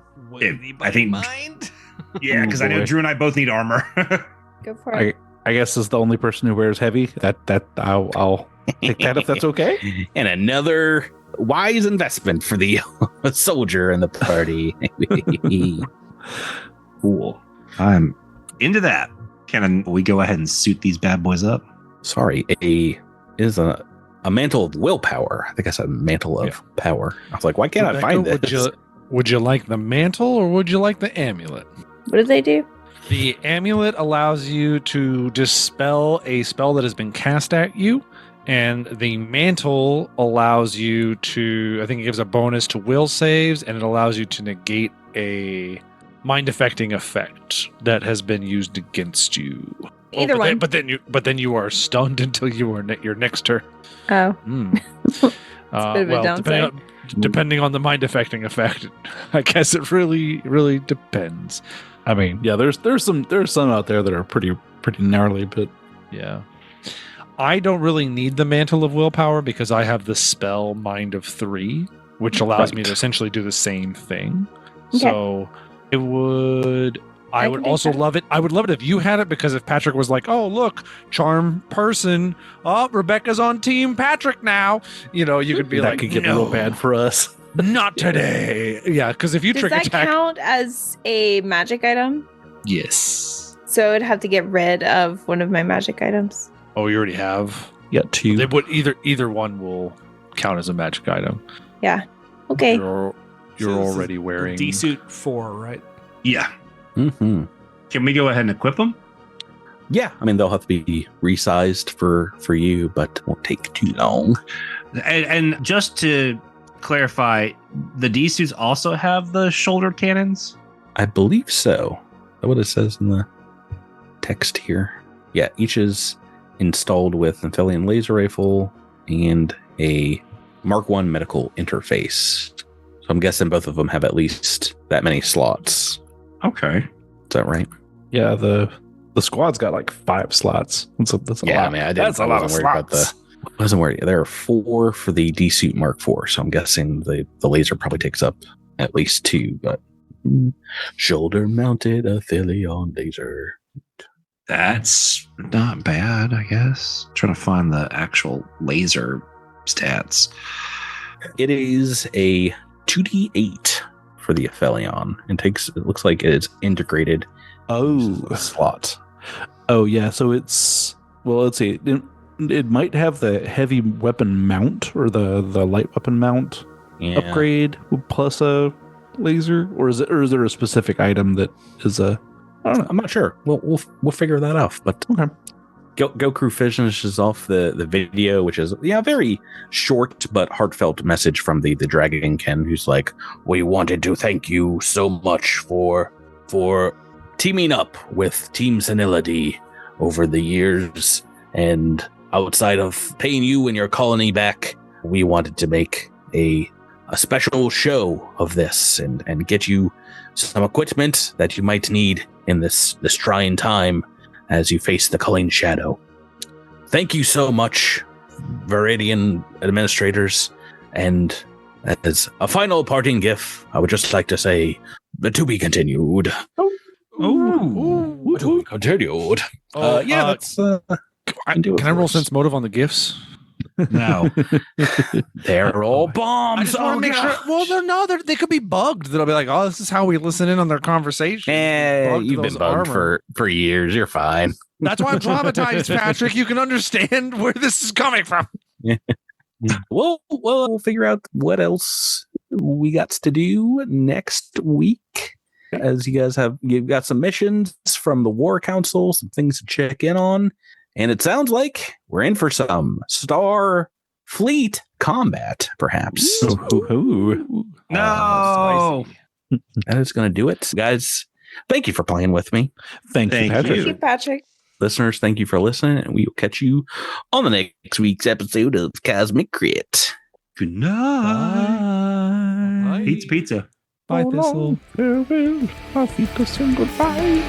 I think. Mind? Yeah, because I know Drew and I both need armor. Go for it. I guess is the only person who wears heavy. That I'll take that if that's okay. And another wise investment for the soldier in the party. Cool. I'm into that. Can we go ahead and suit these bad boys up? Sorry, is a mantle of willpower. I think I said mantle of power. I was like, why can't Rebecca, I find this? Would you like the mantle or would you like the amulet? What do they do? The amulet allows you to dispel a spell that has been cast at you, and the mantle allows you to, I think it gives a bonus to will saves, and it allows you to negate a mind affecting effect that has been used against you. Either one. But then you are stunned until you are your next turn. Oh. It's a bit of a downside. Depending on the mind affecting effect, I guess it really depends. I mean, yeah, there's some out there that are pretty gnarly, but yeah. I don't really need the mantle of willpower because I have the spell Mind of 3, which allows me to essentially do the same thing. Okay. So it would. I would also love it. I would love it if you had it, because if Patrick was like, "Oh, look, charm person. Oh, Rebecca's on team Patrick now." You could be that like, could get "No, real bad for us. not today." Yeah, because if you Does trick that attack, count as a magic item? yes. So I'd have to get rid of one of my magic items. Oh, you already have. Yeah, 2. They would either one will count as a magic item. Yeah. Okay. You're So this is already the wearing D-Suit 4, right? Yeah. Mm-hmm. Can we go ahead and equip them? Yeah, I mean, they'll have to be resized for you, but it won't take too long. And just to clarify, the D-Suits also have the shoulder cannons? I believe so. That's what it says in the text here. Yeah, each is installed with an Athelion laser rifle and a Mark I medical interface. So I'm guessing both of them have at least that many slots. Okay. Is that right? Yeah, the The squad's got like 5 slots. That's a Yeah, lot. I mean, I That's a lot of slots. I wasn't worried. There are 4 for the D-Suit Mark IV, so I'm guessing the laser probably takes up at least 2, but shoulder-mounted Athelion laser. That's not bad, I guess. Trying to find the actual laser stats. It is a 2D8 for the Athelion. It looks like it's integrated into the slot. Oh, yeah. So it's, well, let's see. It might have the heavy weapon mount or the light weapon mount upgrade plus a laser, or is there a specific item that is a? I don't know. I'm not sure. We'll figure that out. But okay. Goku finishes off the video, which is a very short but heartfelt message from the Dragon Ken, who's like, "We wanted to thank you so much for teaming up with Team Senility over the years, and outside of paying you and your colony back, we wanted to make a special show of this and get you some equipment that you might need in this trying time as you face the Culling Shadow. Thank you so much, Viridian administrators, and as a final parting gift, I would just like to say, to be continued." To be continued. That's... Can I roll sense motive on the gifts? No. They're all bombs. I just want to make sure. Well, they could be bugged. That'll be like, oh, this is how we listen in on their conversation. You've been bugged for years. You're fine. That's why I'm traumatized, Patrick. You can understand where this is coming from. Well, we'll figure out what else we got to do next week. As you've got some missions from the War Council, some things to check in on. And it sounds like we're in for some Star Fleet combat, perhaps. No. That is going to do it. Guys, thank you for playing with me. Thank you, Patrick. Thank you, Patrick. Listeners, thank you for listening, and we will catch you on the next week's episode of Cosmic Crit. Good night. Bye. Pizza. Bye, Thistle. Farewell. Auf Wiedersehen. Goodbye.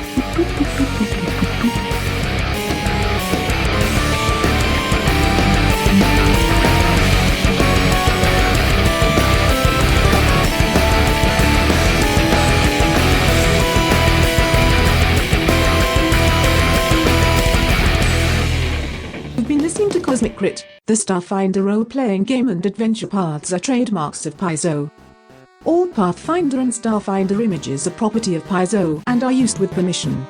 You've been listening to Cosmic Crit, the Starfinder role-playing game, and adventure paths are trademarks of Paizo. All Pathfinder and Starfinder images are property of Paizo and are used with permission.